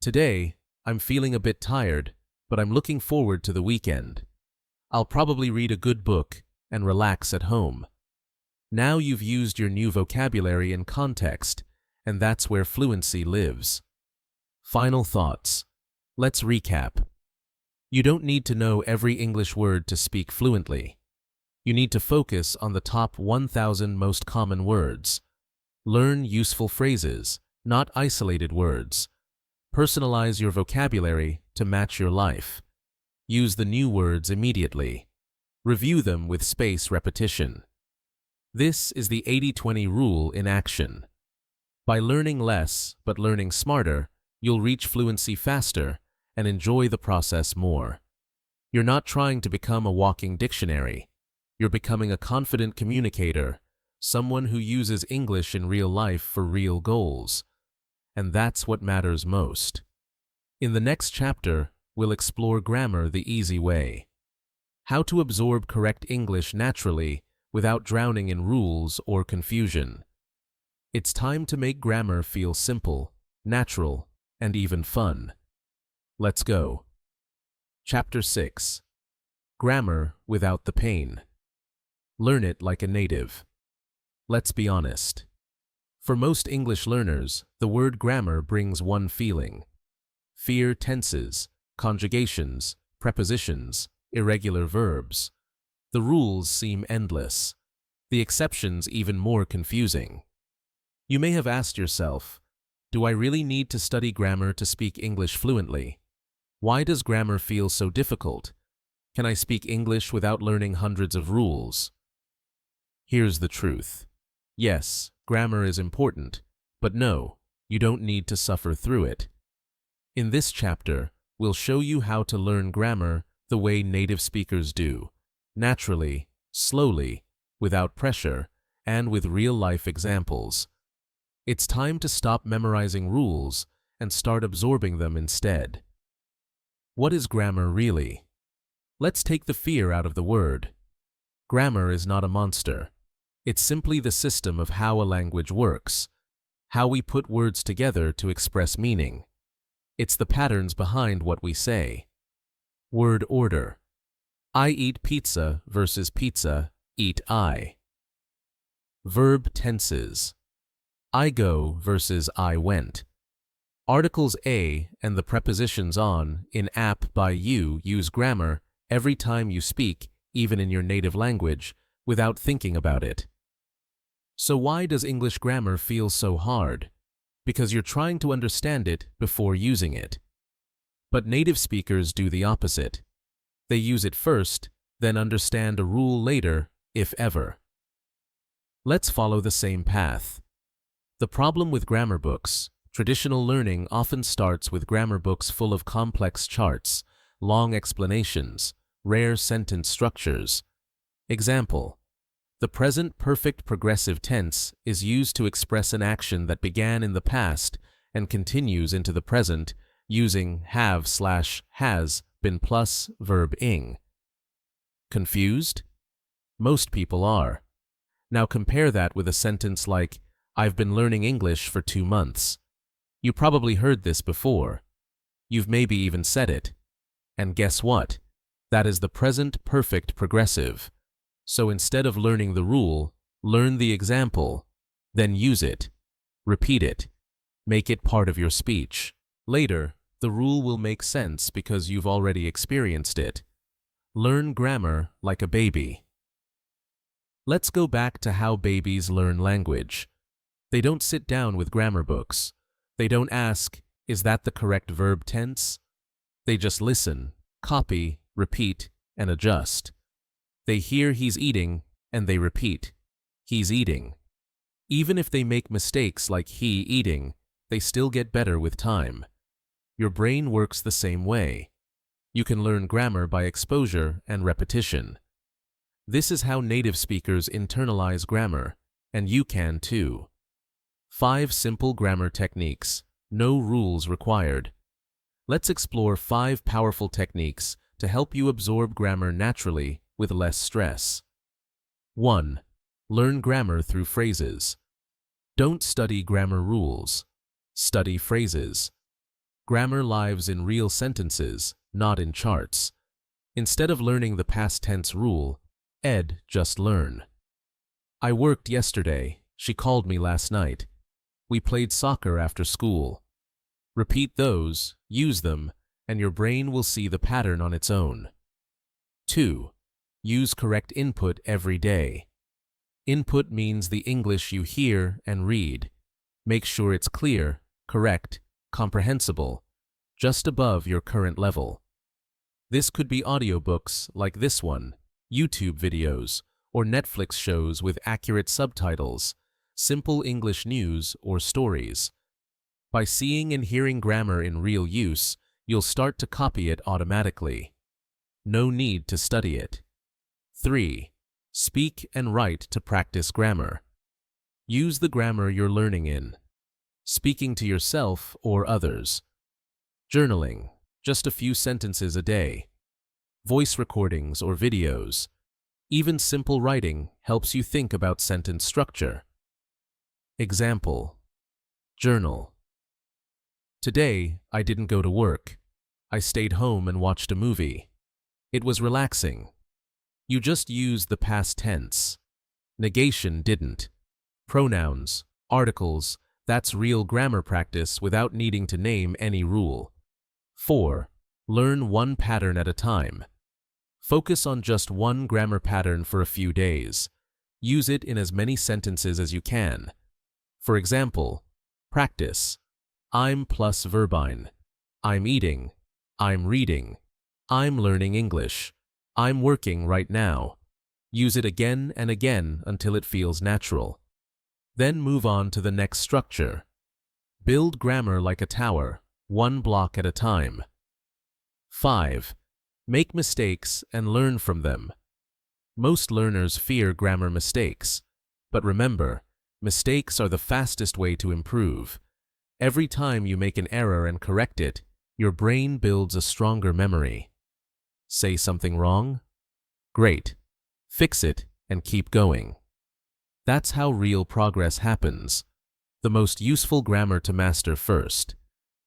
Today, I'm feeling a bit tired, but I'm looking forward to the weekend. I'll probably read a good book and relax at home. Now you've used your new vocabulary in context, and that's where fluency lives. Final thoughts. Let's recap. You don't need to know every English word to speak fluently. You need to focus on the top 1,000 most common words. Learn useful phrases, not isolated words. Personalize your vocabulary to match your life. Use the new words immediately. Review them with space repetition. This is the 80-20 rule in action. By learning less but learning smarter, you'll reach fluency faster and enjoy the process more. You're not trying to become a walking dictionary. You're becoming a confident communicator, someone who uses English in real life for real goals. And that's what matters most. In the next chapter, we'll explore grammar the easy way. How to absorb correct English naturally without drowning in rules or confusion. It's time to make grammar feel simple, natural, and even fun. Let's go. Chapter 6. Grammar without the pain. Learn it like a native. Let's be honest. For most English learners, the word grammar brings one feeling: fear tenses, conjugations, prepositions, irregular verbs. The rules seem endless, the exceptions even more confusing. You may have asked yourself, do I really need to study grammar to speak English fluently? Why does grammar feel so difficult? Can I speak English without learning hundreds of rules? Here's the truth. Yes, grammar is important, but no, you don't need to suffer through it. In this chapter, we'll show you how to learn grammar the way native speakers do, naturally, slowly, without pressure, and with real-life examples. It's time to stop memorizing rules and start absorbing them instead. What is grammar really? Let's take the fear out of the word. Grammar is not a monster. It's simply the system of how a language works, how we put words together to express meaning. It's the patterns behind what we say. Word order. I eat pizza versus pizza, eat I. Verb tenses. I go versus I went. Articles a and the prepositions on in app by you use grammar every time you speak, even in your native language, without thinking about it. So why does English grammar feel so hard? Because you're trying to understand it before using it. But native speakers do the opposite. They use it first, then understand a rule later, if ever. Let's follow the same path. The problem with grammar books. Traditional learning often starts with grammar books full of complex charts, long explanations, rare sentence structures. Example: the present perfect progressive tense is used to express an action that began in the past and continues into the present using have/has been plus verb ing. Confused? Most people are. Now compare that with a sentence like, I've been learning English for 2 months. You probably heard this before. You've maybe even said it. And guess what? That is the present perfect progressive. So instead of learning the rule, learn the example, then use it. Repeat it. Make it part of your speech. Later, the rule will make sense because you've already experienced it. Learn grammar like a baby. Let's go back to how babies learn language. They don't sit down with grammar books. They don't ask, is that the correct verb tense? They just listen, copy, repeat, and adjust. They hear he's eating, and they repeat, he's eating. Even if they make mistakes like he eating, they still get better with time. Your brain works the same way. You can learn grammar by exposure and repetition. This is how native speakers internalize grammar, and you can too. 5 simple grammar techniques, no rules required. Let's explore 5 powerful techniques to help you absorb grammar naturally with less stress. 1. Learn grammar through phrases. Don't study grammar rules. Study phrases. Grammar lives in real sentences, not in charts. Instead of learning the past tense rule, just learn. I worked yesterday. She called me last night. We played soccer after school. Repeat those, use them, and your brain will see the pattern on its own. 2. Use correct input every day. Input means the English you hear and read. Make sure it's clear, correct, comprehensible, just above your current level. This could be audiobooks like this one, YouTube videos, or Netflix shows with accurate subtitles, simple English news or stories. By seeing and hearing grammar in real use, you'll start to copy it automatically. No need to study it. 3. Speak and write to practice grammar. Use the grammar you're learning in. Speaking to yourself or others. Journaling, just a few sentences a day. Voice recordings or videos. Even simple writing helps you think about sentence structure. Example: journal. Today, I didn't go to work. I stayed home and watched a movie. It was relaxing. You just used the past tense. Negation didn't. Pronouns, articles, that's real grammar practice without needing to name any rule. 4. Learn one pattern at a time. Focus on just one grammar pattern for a few days. Use it in as many sentences as you can. For example, practice. I'm plus verbine. I'm eating. I'm reading. I'm learning English. I'm working right now. Use it again and again until it feels natural. Then move on to the next structure. Build grammar like a tower, one block at a time. 5. Make mistakes and learn from them. Most learners fear grammar mistakes. But remember, mistakes are the fastest way to improve. Every time you make an error and correct it, your brain builds a stronger memory. Say something wrong? Great. Fix it and keep going. That's how real progress happens. The most useful grammar to master first.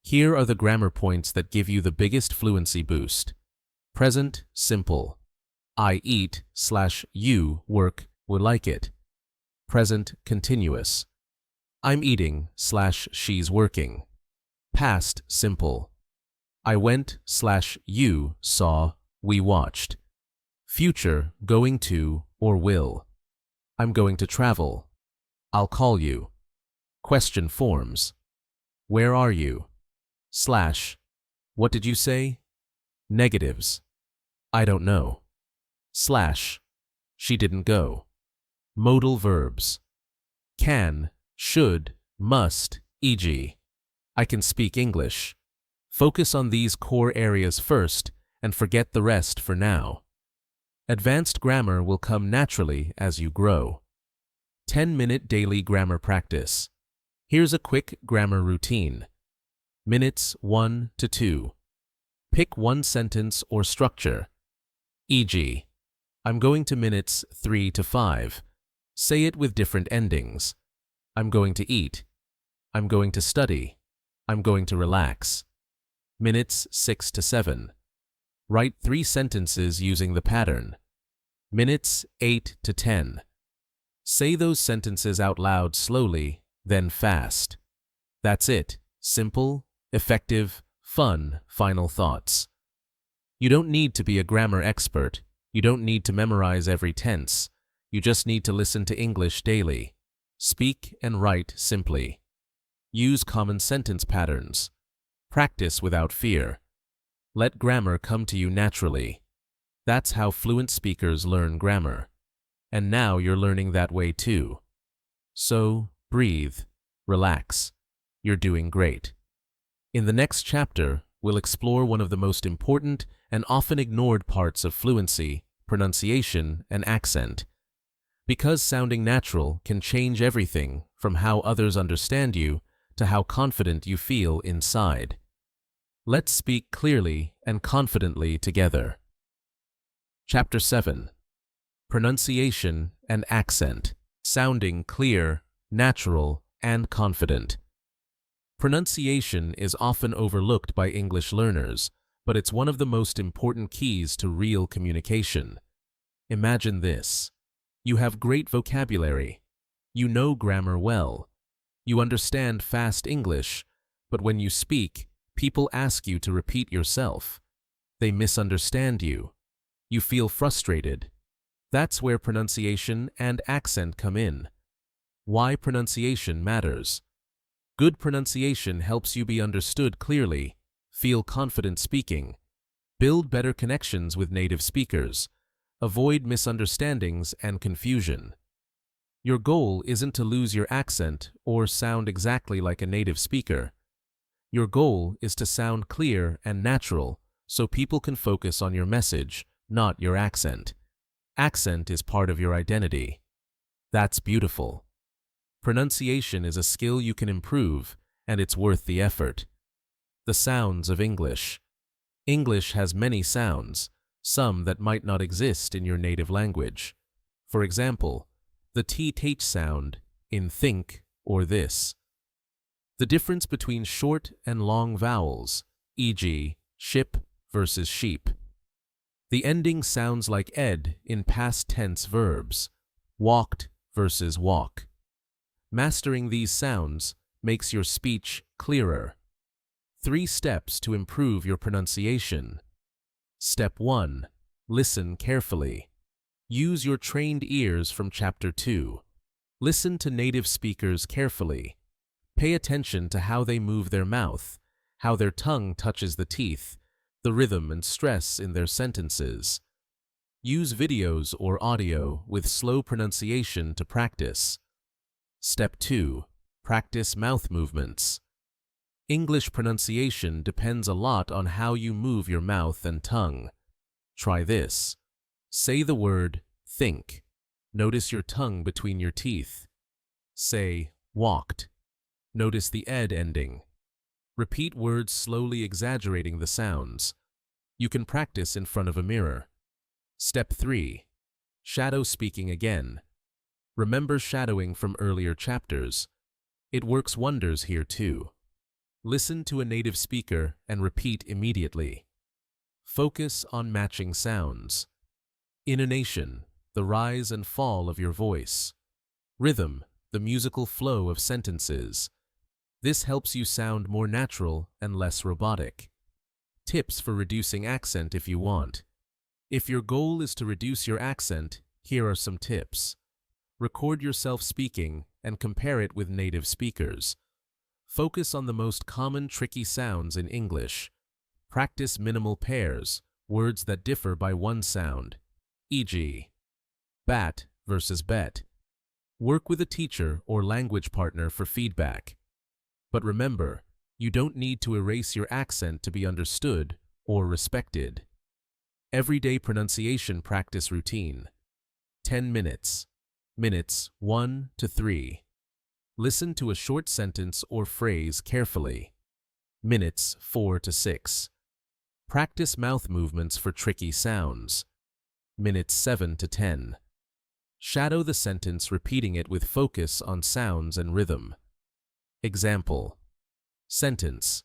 Here are the grammar points that give you the biggest fluency boost. Present, simple. I eat/you work, would like it. Present continuous. I'm eating/she's working. Past simple. I went/you saw, we watched. Future going to or will. I'm going to travel. I'll call you. Question forms. Where are you? Slash. What did you say? Negatives. I don't know. Slash. She didn't go. Modal verbs. Can, should, must, e.g. I can speak English. Focus on these core areas first and forget the rest for now. Advanced grammar will come naturally as you grow. 10-minute daily grammar practice. Here's a quick grammar routine. Minutes 1 to 2. Pick one sentence or structure. E.g., I'm going to minutes 3 to 5. Say it with different endings. I'm going to eat. I'm going to study. I'm going to relax. Minutes 6 to 7. Write 3 sentences using the pattern. Minutes 8 to 10. Say those sentences out loud slowly, then fast. That's it. Simple, effective, fun final thoughts. You don't need to be a grammar expert. You don't need to memorize every tense. You just need to listen to English daily. Speak and write simply. Use common sentence patterns. Practice without fear. Let grammar come to you naturally. That's how fluent speakers learn grammar. And now you're learning that way too. So, breathe, relax. You're doing great. In the next chapter, we'll explore one of the most important and often ignored parts of fluency, pronunciation, and accent. Because sounding natural can change everything from how others understand you to how confident you feel inside. Let's speak clearly and confidently together. Chapter 7. Pronunciation and accent. Sounding clear, natural, and confident. Pronunciation is often overlooked by English learners, but it's one of the most important keys to real communication. Imagine this. You have great vocabulary. You know grammar well. You understand fast English, but when you speak, people ask you to repeat yourself. They misunderstand you. You feel frustrated. That's where pronunciation and accent come in. Why pronunciation matters. Good pronunciation helps you be understood clearly, feel confident speaking, build better connections with native speakers, avoid misunderstandings and confusion. Your goal isn't to lose your accent or sound exactly like a native speaker. Your goal is to sound clear and natural so people can focus on your message, not your accent. Accent is part of your identity. That's beautiful. Pronunciation is a skill you can improve, and it's worth the effort. The sounds of English. English has many sounds, some that might not exist in your native language. For example, the th sound in think or this. The difference between short and long vowels, e.g., ship versus sheep. The ending sounds like ed in past tense verbs, walked versus walk. Mastering these sounds makes your speech clearer. 3 steps to improve your pronunciation. Step 1. Listen carefully. Use your trained ears from Chapter 2. Listen to native speakers carefully. Pay attention to how they move their mouth, how their tongue touches the teeth, the rhythm and stress in their sentences. Use videos or audio with slow pronunciation to practice. Step 2. Practice mouth movements. English pronunciation depends a lot on how you move your mouth and tongue. Try this. Say the word think. Notice your tongue between your teeth. Say walked. Notice the ed ending. Repeat words slowly exaggerating the sounds. You can practice in front of a mirror. Step 3. Shadow speaking again. Remember shadowing from earlier chapters. It works wonders here too. Listen to a native speaker and repeat immediately. Focus on matching sounds. Intonation, the rise and fall of your voice. Rhythm, the musical flow of sentences. This helps you sound more natural and less robotic. Tips for reducing accent if you want. If your goal is to reduce your accent, here are some tips. Record yourself speaking and compare it with native speakers. Focus on the most common tricky sounds in English. Practice minimal pairs, words that differ by one sound, e.g., bat versus bet. Work with a teacher or language partner for feedback. But remember, you don't need to erase your accent to be understood or respected. Everyday pronunciation practice routine. 10 minutes. Minutes 1 to 3. Listen to a short sentence or phrase carefully. Minutes 4 to 6. Practice mouth movements for tricky sounds. Minutes 7 to 10. Shadow the sentence, repeating it with focus on sounds and rhythm. Example. Sentence.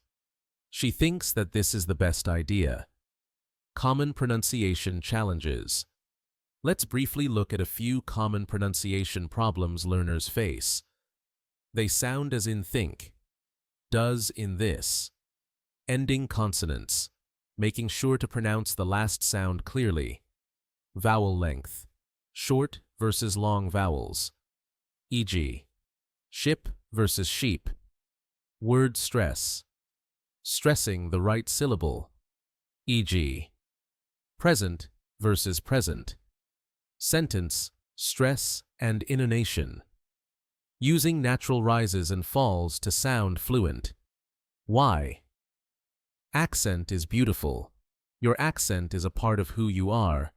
She thinks that this is the best idea. Common pronunciation challenges. Let's briefly look at a few common pronunciation problems learners face. They sound as in think, does in this. Ending consonants, making sure to pronounce the last sound clearly. Vowel length, short versus long vowels, e.g., ship versus sheep. Word stress, stressing the right syllable, e.g., present versus present. Sentence, stress and intonation. Using natural rises and falls to sound fluent. Why? Accent is beautiful. Your accent is a part of who you are.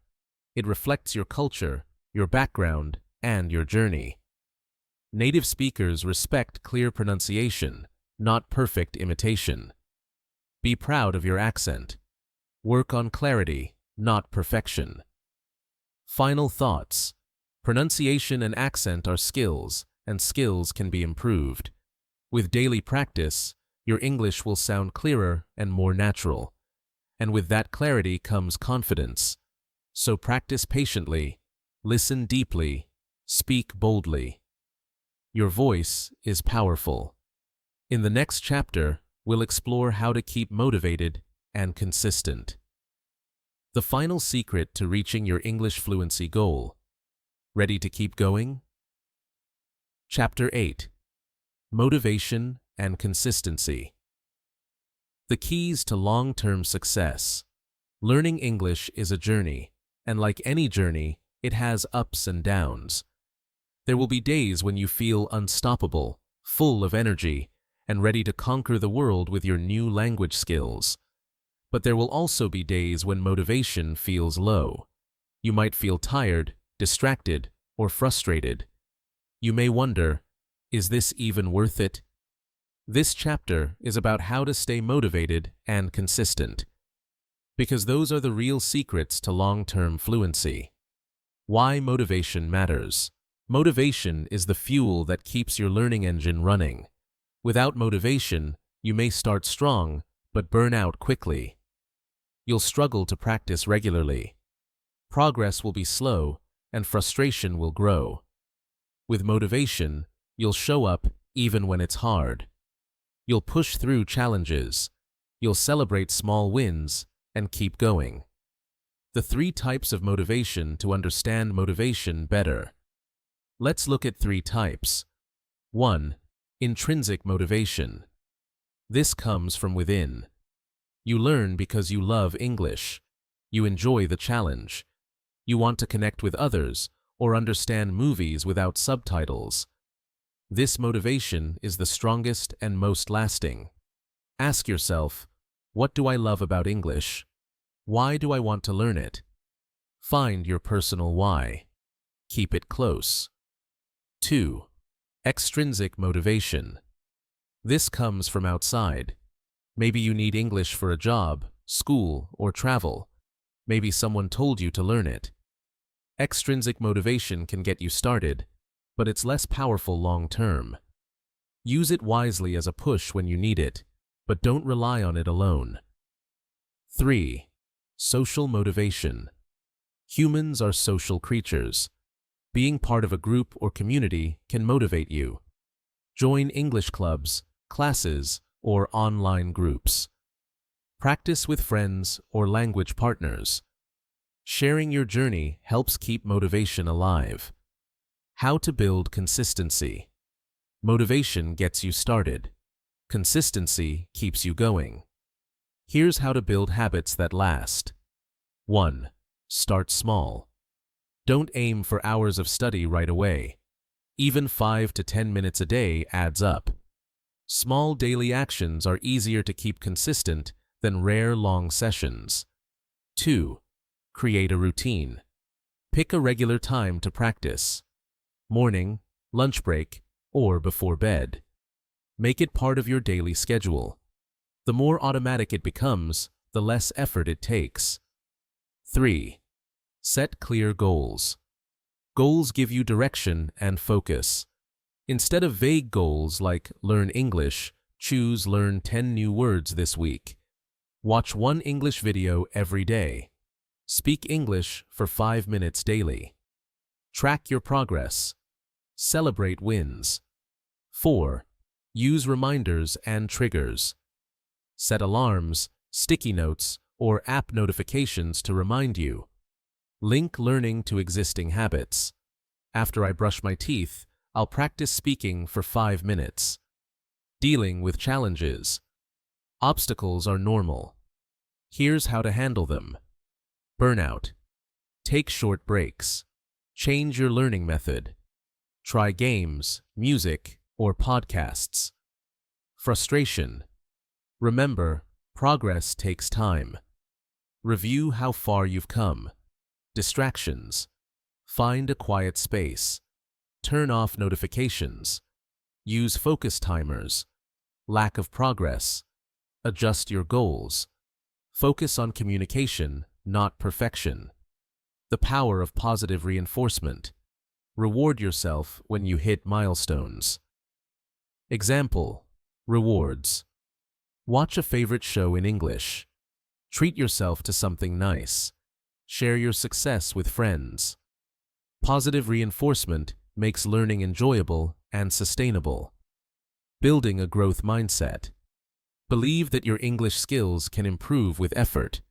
It reflects your culture, your background, and your journey. Native speakers respect clear pronunciation, not perfect imitation. Be proud of your accent. Work on clarity, not perfection. Final thoughts. Pronunciation and accent are skills, and skills can be improved. With daily practice, your English will sound clearer and more natural. And with that clarity comes confidence. So practice patiently, listen deeply, speak boldly. Your voice is powerful. In the next chapter, we'll explore how to keep motivated and consistent. The final secret to reaching your English fluency goal. Ready to keep going? Chapter 8. Motivation and Consistency. The keys to long-term success. Learning English is a journey, and like any journey, it has ups and downs. There will be days when you feel unstoppable, full of energy, and ready to conquer the world with your new language skills. But there will also be days when motivation feels low. You might feel tired, distracted, or frustrated. You may wonder, is this even worth it? This chapter is about how to stay motivated and consistent, because those are the real secrets to long-term fluency. Why motivation matters. Motivation is the fuel that keeps your learning engine running. Without motivation, you may start strong, but burn out quickly. You'll struggle to practice regularly. Progress will be slow, and frustration will grow. With motivation, you'll show up even when it's hard. You'll push through challenges. You'll celebrate small wins and keep going. The 3 types of motivation to understand motivation better. Let's look at 3 types. 1. Intrinsic motivation. This comes from within. You learn because you love English. You enjoy the challenge. You want to connect with others or understand movies without subtitles. This motivation is the strongest and most lasting. Ask yourself, what do I love about English? Why do I want to learn it? Find your personal why. Keep it close. 2. Extrinsic motivation. This comes from outside. Maybe you need English for a job, school, or travel. Maybe someone told you to learn it. Extrinsic motivation can get you started, but it's less powerful long-term. Use it wisely as a push when you need it, but don't rely on it alone. 3. Social motivation. Humans are social creatures. Being part of a group or community can motivate you. Join English clubs, classes, or online groups. Practice with friends or language partners. Sharing your journey helps keep motivation alive. How to build consistency. Motivation gets you started. Consistency keeps you going. Here's how to build habits that last. 1. Start small. Don't aim for hours of study right away. Even 5 to 10 minutes a day adds up. Small daily actions are easier to keep consistent than rare long sessions. 2. Create a routine. Pick a regular time to practice. Morning, lunch break, or before bed. Make it part of your daily schedule. The more automatic it becomes, the less effort it takes. 3. Set clear goals. Goals give you direction and focus. Instead of vague goals like learn English, choose learn 10 new words this week. Watch one English video every day. Speak English for 5 minutes daily. Track your progress. Celebrate wins. 4. Use reminders and triggers. Set alarms, sticky notes, or app notifications to remind you. Link learning to existing habits. After I brush my teeth, I'll practice speaking for 5 minutes. Dealing with challenges. Obstacles are normal. Here's how to handle them. Burnout. Take short breaks. Change your learning method. Try games, music, or podcasts. Frustration. Remember, progress takes time. Review how far you've come. Distractions. Find a quiet space. Turn off notifications. Use focus timers. Lack of progress. Adjust your goals. Focus on communication, not perfection. The power of positive reinforcement. Reward yourself when you hit milestones. Example: rewards. Watch a favorite show in English. Treat yourself to something nice. Share your success with friends. Positive reinforcement makes learning enjoyable and sustainable. Building a growth mindset. Believe that your English skills can improve with effort.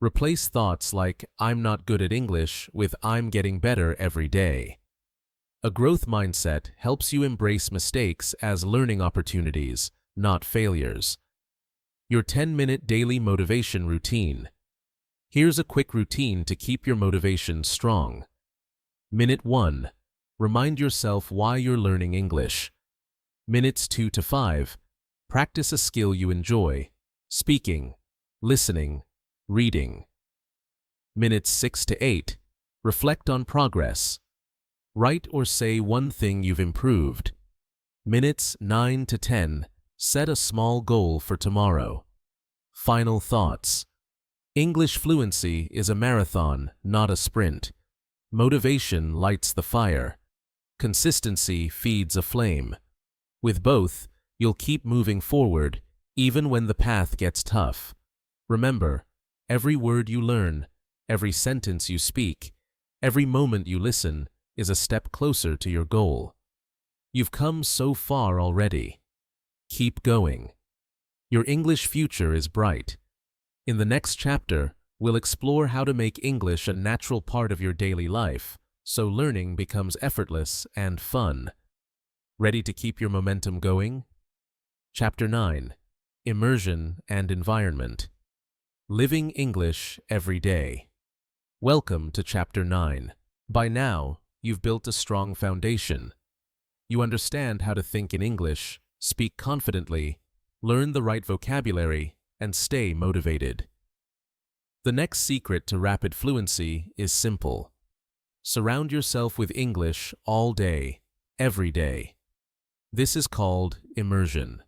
Replace thoughts like "I'm not good at English" with "I'm getting better every day." A growth mindset helps you embrace mistakes as learning opportunities, not failures. Your 10-minute daily motivation routine. Here's a quick routine to keep your motivation strong. Minute 1. Remind yourself why you're learning English. Minutes 2 to 5. Practice a skill you enjoy: speaking, listening, reading. Minutes 6 to 8. Reflect on progress. Write or say one thing you've improved. Minutes 9 to 10. Set a small goal for tomorrow. Final thoughts. English fluency is a marathon, not a sprint. Motivation lights the fire. Consistency feeds a flame. With both, you'll keep moving forward, even when the path gets tough. Remember, every word you learn, every sentence you speak, every moment you listen is a step closer to your goal. You've come so far already. Keep going. Your English future is bright. In the next chapter, we'll explore how to make English a natural part of your daily life, so learning becomes effortless and fun. Ready to keep your momentum going? Chapter 9. Immersion and Environment. Living English Every Day. Welcome to Chapter 9. By now, you've built a strong foundation. You understand how to think in English, speak confidently, learn the right vocabulary, and stay motivated. The next secret to rapid fluency is simple. Surround yourself with English all day, every day. This is called immersion.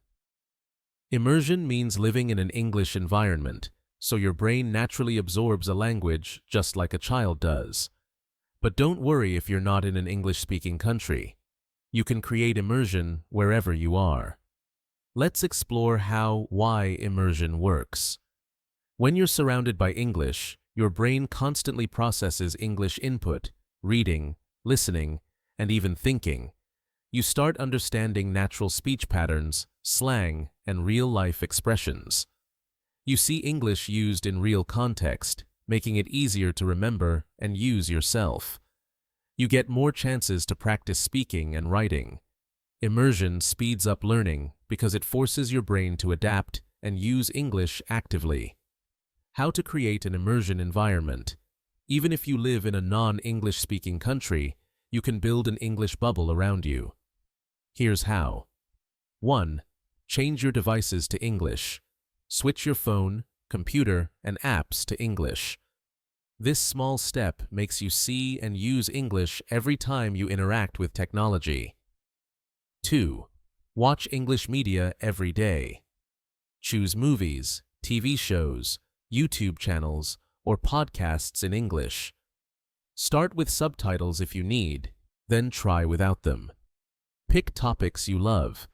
Immersion means living in an English environment, so your brain naturally absorbs a language just like a child does. But don't worry if you're not in an English-speaking country. You can create immersion wherever you are. Let's explore why immersion works. When you're surrounded by English, your brain constantly processes English input, reading, listening, and even thinking, you start understanding natural speech patterns, slang, and real-life expressions. You see English used in real context, making it easier to remember and use yourself. You get more chances to practice speaking and writing. Immersion speeds up learning because it forces your brain to adapt and use English actively. How to create an immersion environment. Even if you live in a non-English speaking country, you can build an English bubble around you. Here's how. 1. Change your devices to English. Switch your phone, computer, and apps to English. This small step makes you see and use English every time you interact with technology. 2. Watch English media every day. Choose movies, TV shows, YouTube channels, or podcasts in English. Start with subtitles if you need, then try without them. Pick topics you love.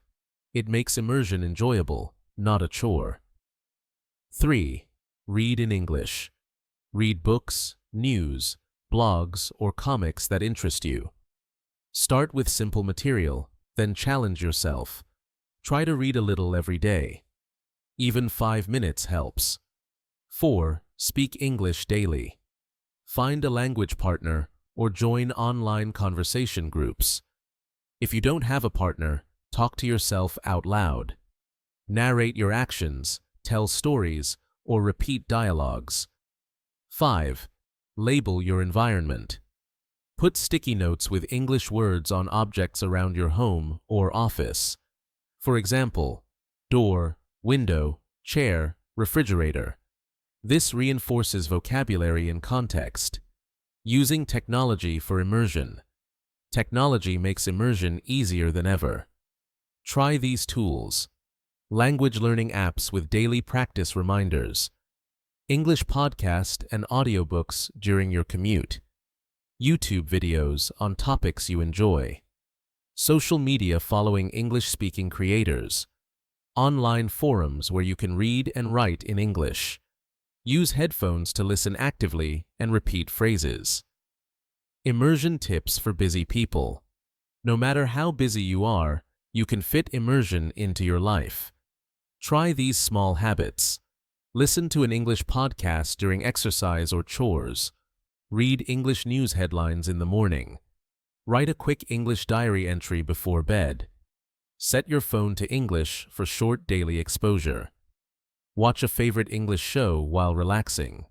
It makes immersion enjoyable, not a chore. 3. Read in English. Read books, news, blogs, or comics that interest you. Start with simple material, then challenge yourself. Try to read a little every day. Even 5 minutes helps. 4. Speak English daily. Find a language partner or join online conversation groups. If you don't have a partner, talk to yourself out loud. Narrate your actions, tell stories, or repeat dialogues. 5. Label your environment. Put sticky notes with English words on objects around your home or office. For example, door, window, chair, refrigerator. This reinforces vocabulary and context. Using technology for immersion. Technology makes immersion easier than ever. Try these tools. Language learning apps with daily practice reminders. English podcast and audiobooks during your commute. YouTube videos on topics you enjoy. Social media following English-speaking creators. Online forums where you can read and write in English. Use headphones to listen actively and repeat phrases. Immersion tips for busy people. No matter how busy you are, you can fit immersion into your life. Try these small habits. Listen to an English podcast during exercise or chores. Read English news headlines in the morning. Write a quick English diary entry before bed. Set your phone to English for short daily exposure. Watch a favorite English show while relaxing.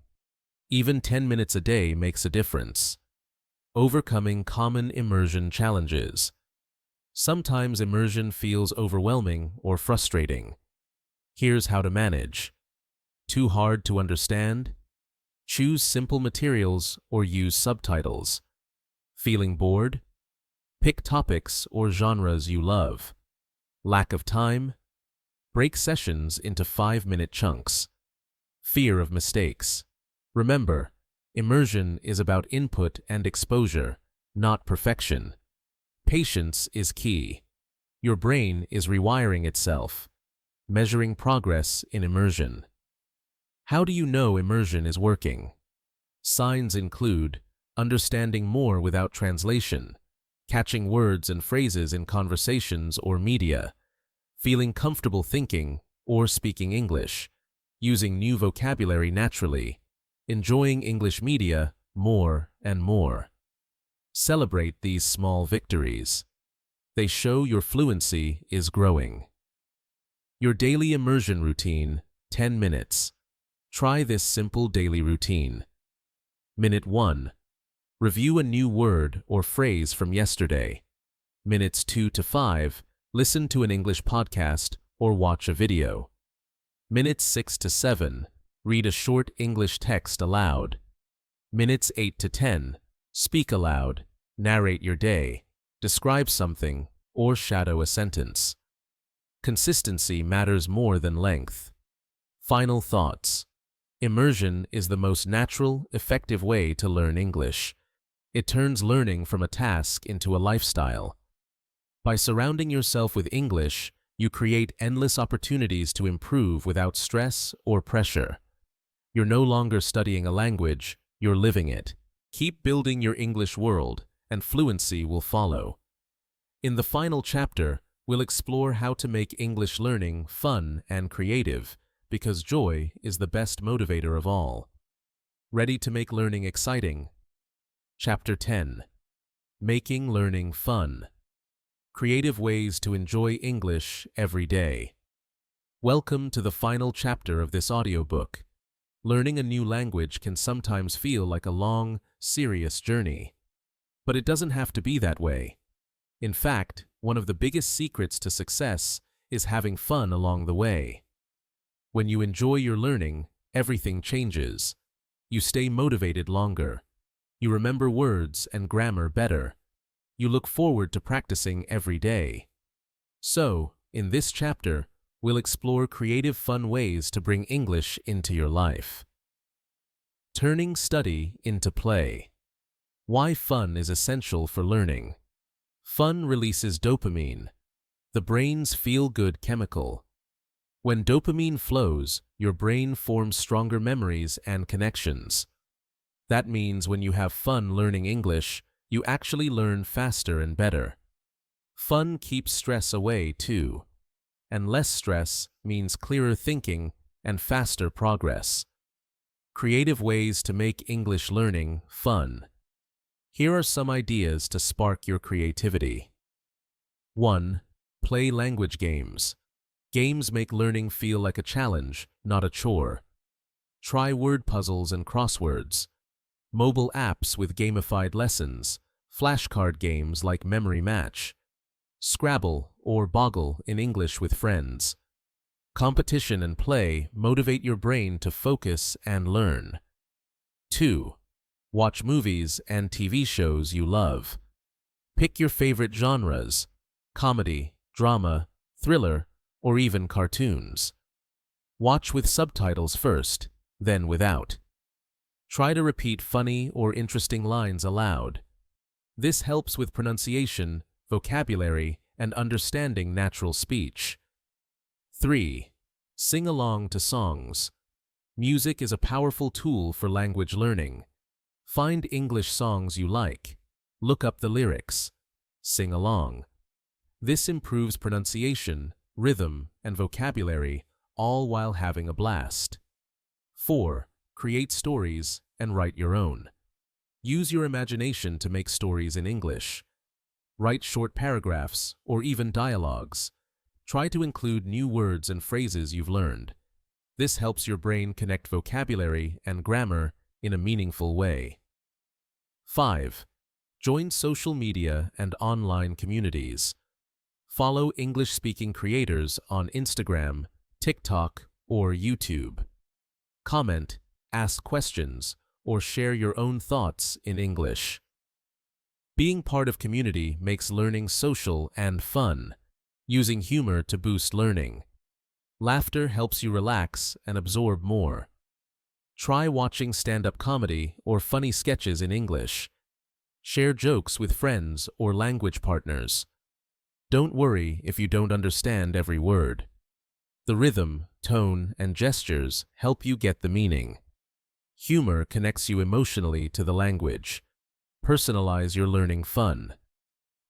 Even 10 minutes a day makes a difference. Overcoming common immersion challenges. Sometimes immersion feels overwhelming or frustrating. Here's how to manage. Too hard to understand? Choose simple materials or use subtitles. Feeling bored? Pick topics or genres you love. Lack of time? Break sessions into 5-minute chunks. Fear of mistakes. Remember, immersion is about input and exposure, not perfection. Patience is key. Your brain is rewiring itself. Measuring progress in immersion. How do you know immersion is working? Signs include understanding more without translation, catching words and phrases in conversations or media, feeling comfortable thinking or speaking English, using new vocabulary naturally, enjoying English media more and more. Celebrate these small victories. They show your fluency is growing. Your daily immersion routine, 10 minutes. Try this simple daily routine. Minute 1. Review a new word or phrase from yesterday. Minutes 2 to 5. Listen to an English podcast or watch a video. Minutes 6 to 7. Read a short English text aloud. Minutes 8 to 10. Speak aloud. Narrate your day. Describe something or shadow a sentence. Consistency matters more than length. Final thoughts. Immersion is the most natural, effective way to learn English. It turns learning from a task into a lifestyle. By surrounding yourself with English, you create endless opportunities to improve without stress or pressure. You're no longer studying a language, you're living it. Keep building your English world, and fluency will follow. In the final chapter, we'll explore how to make English learning fun and creative, because joy is the best motivator of all. Ready to make learning exciting? Chapter 10. Making Learning Fun. Creative ways to enjoy English every day. Welcome to the final chapter of this audiobook. Learning a new language can sometimes feel like a long, serious journey. But it doesn't have to be that way. In fact, one of the biggest secrets to success is having fun along the way. When you enjoy your learning, everything changes. You stay motivated longer. You remember words and grammar better. You look forward to practicing every day. So, in this chapter, we'll explore creative, fun ways to bring English into your life. Turning study into play. Why fun is essential for learning. Fun releases dopamine, the brain's feel-good chemical. When dopamine flows, your brain forms stronger memories and connections. That means when you have fun learning English, you actually learn faster and better. Fun keeps stress away too. And less stress means clearer thinking and faster progress. Creative ways to make English learning fun. Here are some ideas to spark your creativity. 1. Play language games. Games make learning feel like a challenge, not a chore. Try word puzzles and crosswords. Mobile apps with gamified lessons. Flashcard games like Memory Match. Scrabble or Boggle in English with friends. Competition and play motivate your brain to focus and learn. 2. Watch movies and TV shows you love. Pick your favorite genres: comedy, drama, thriller, or even cartoons. Watch with subtitles first, then without. Try to repeat funny or interesting lines aloud. This helps with pronunciation, vocabulary, and understanding natural speech. 3. Sing along to songs. Music is a powerful tool for language learning. Find English songs you like. Look up the lyrics. Sing along. This improves pronunciation, rhythm, and vocabulary, all while having a blast. 4. Create stories and write your own. Use your imagination to make stories in English. Write short paragraphs or even dialogues. Try to include new words and phrases you've learned. This helps your brain connect vocabulary and grammar in a meaningful way. 5. Join social media and online communities. Follow English-speaking creators on Instagram, TikTok, or YouTube. Comment, ask questions, or share your own thoughts in English. Being part of community makes learning social and fun, using humor to boost learning. Laughter helps you relax and absorb more. Try watching stand-up comedy or funny sketches in English. Share jokes with friends or language partners. Don't worry if you don't understand every word. The rhythm, tone, and gestures help you get the meaning. Humor connects you emotionally to the language. Personalize your learning fun.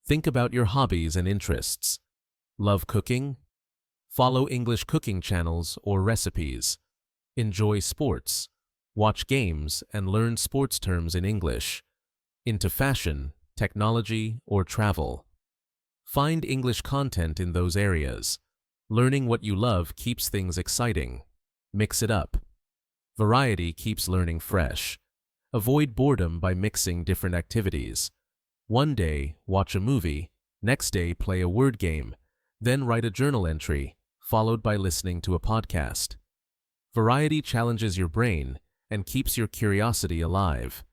Think about your hobbies and interests. Love cooking? Follow English cooking channels or recipes. Enjoy sports. Watch games and learn sports terms in English. Into fashion, technology, or travel. Find English content in those areas. Learning what you love keeps things exciting. Mix it up. Variety keeps learning fresh. Avoid boredom by mixing different activities. One day, watch a movie. Next day, play a word game. Then write a journal entry, followed by listening to a podcast. Variety challenges your brain and keeps your curiosity alive.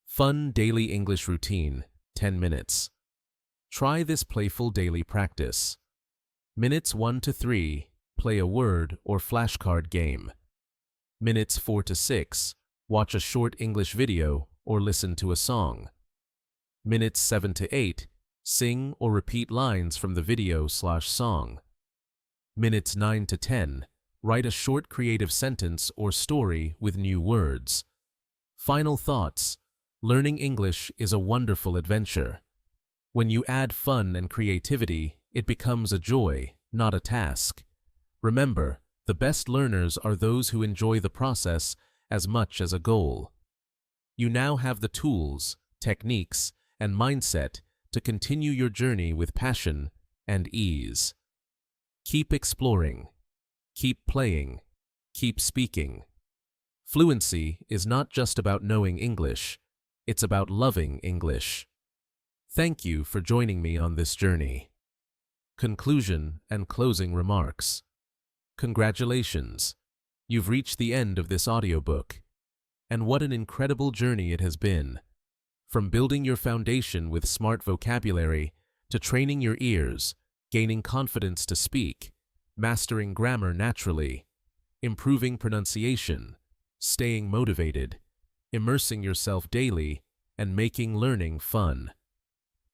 Fun daily English routine, 10 minutes. Try this playful daily practice. Minutes 1 to 3, play a word or flashcard game. Minutes 4 to 6, watch a short English video or listen to a song. Minutes 7 to 8, sing or repeat lines from the video/song. Minutes 9 to 10, write a short creative sentence or story with new words. Final thoughts. Learning English is a wonderful adventure. When you add fun and creativity, it becomes a joy, not a task. Remember, the best learners are those who enjoy the process as much as a goal. You now have the tools, techniques, and mindset to continue your journey with passion and ease. Keep exploring. Keep playing. Keep speaking. Fluency is not just about knowing English, it's about loving English. Thank you for joining me on this journey. Conclusion and closing remarks. Congratulations! You've reached the end of this audiobook. And what an incredible journey it has been. From building your foundation with smart vocabulary to training your ears, gaining confidence to speak, mastering grammar naturally, improving pronunciation, staying motivated, immersing yourself daily, and making learning fun.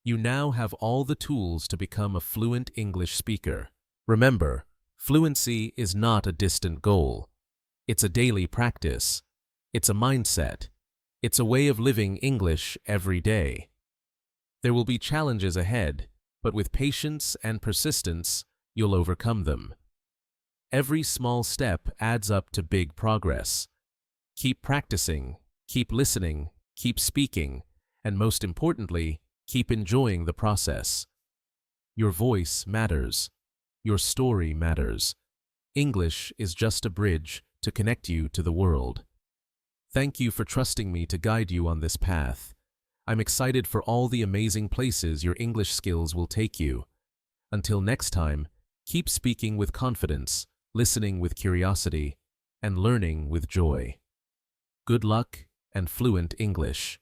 You now have all the tools to become a fluent English speaker. Remember, fluency is not a distant goal. It's a daily practice. It's a mindset. It's a way of living English every day. There will be challenges ahead, but with patience and persistence, you'll overcome them. Every small step adds up to big progress. Keep practicing, keep listening, keep speaking, and most importantly, keep enjoying the process. Your voice matters. Your story matters. English is just a bridge to connect you to the world. Thank you for trusting me to guide you on this path. I'm excited for all the amazing places your English skills will take you. Until next time, keep speaking with confidence, listening with curiosity, and learning with joy. Good luck and fluent English.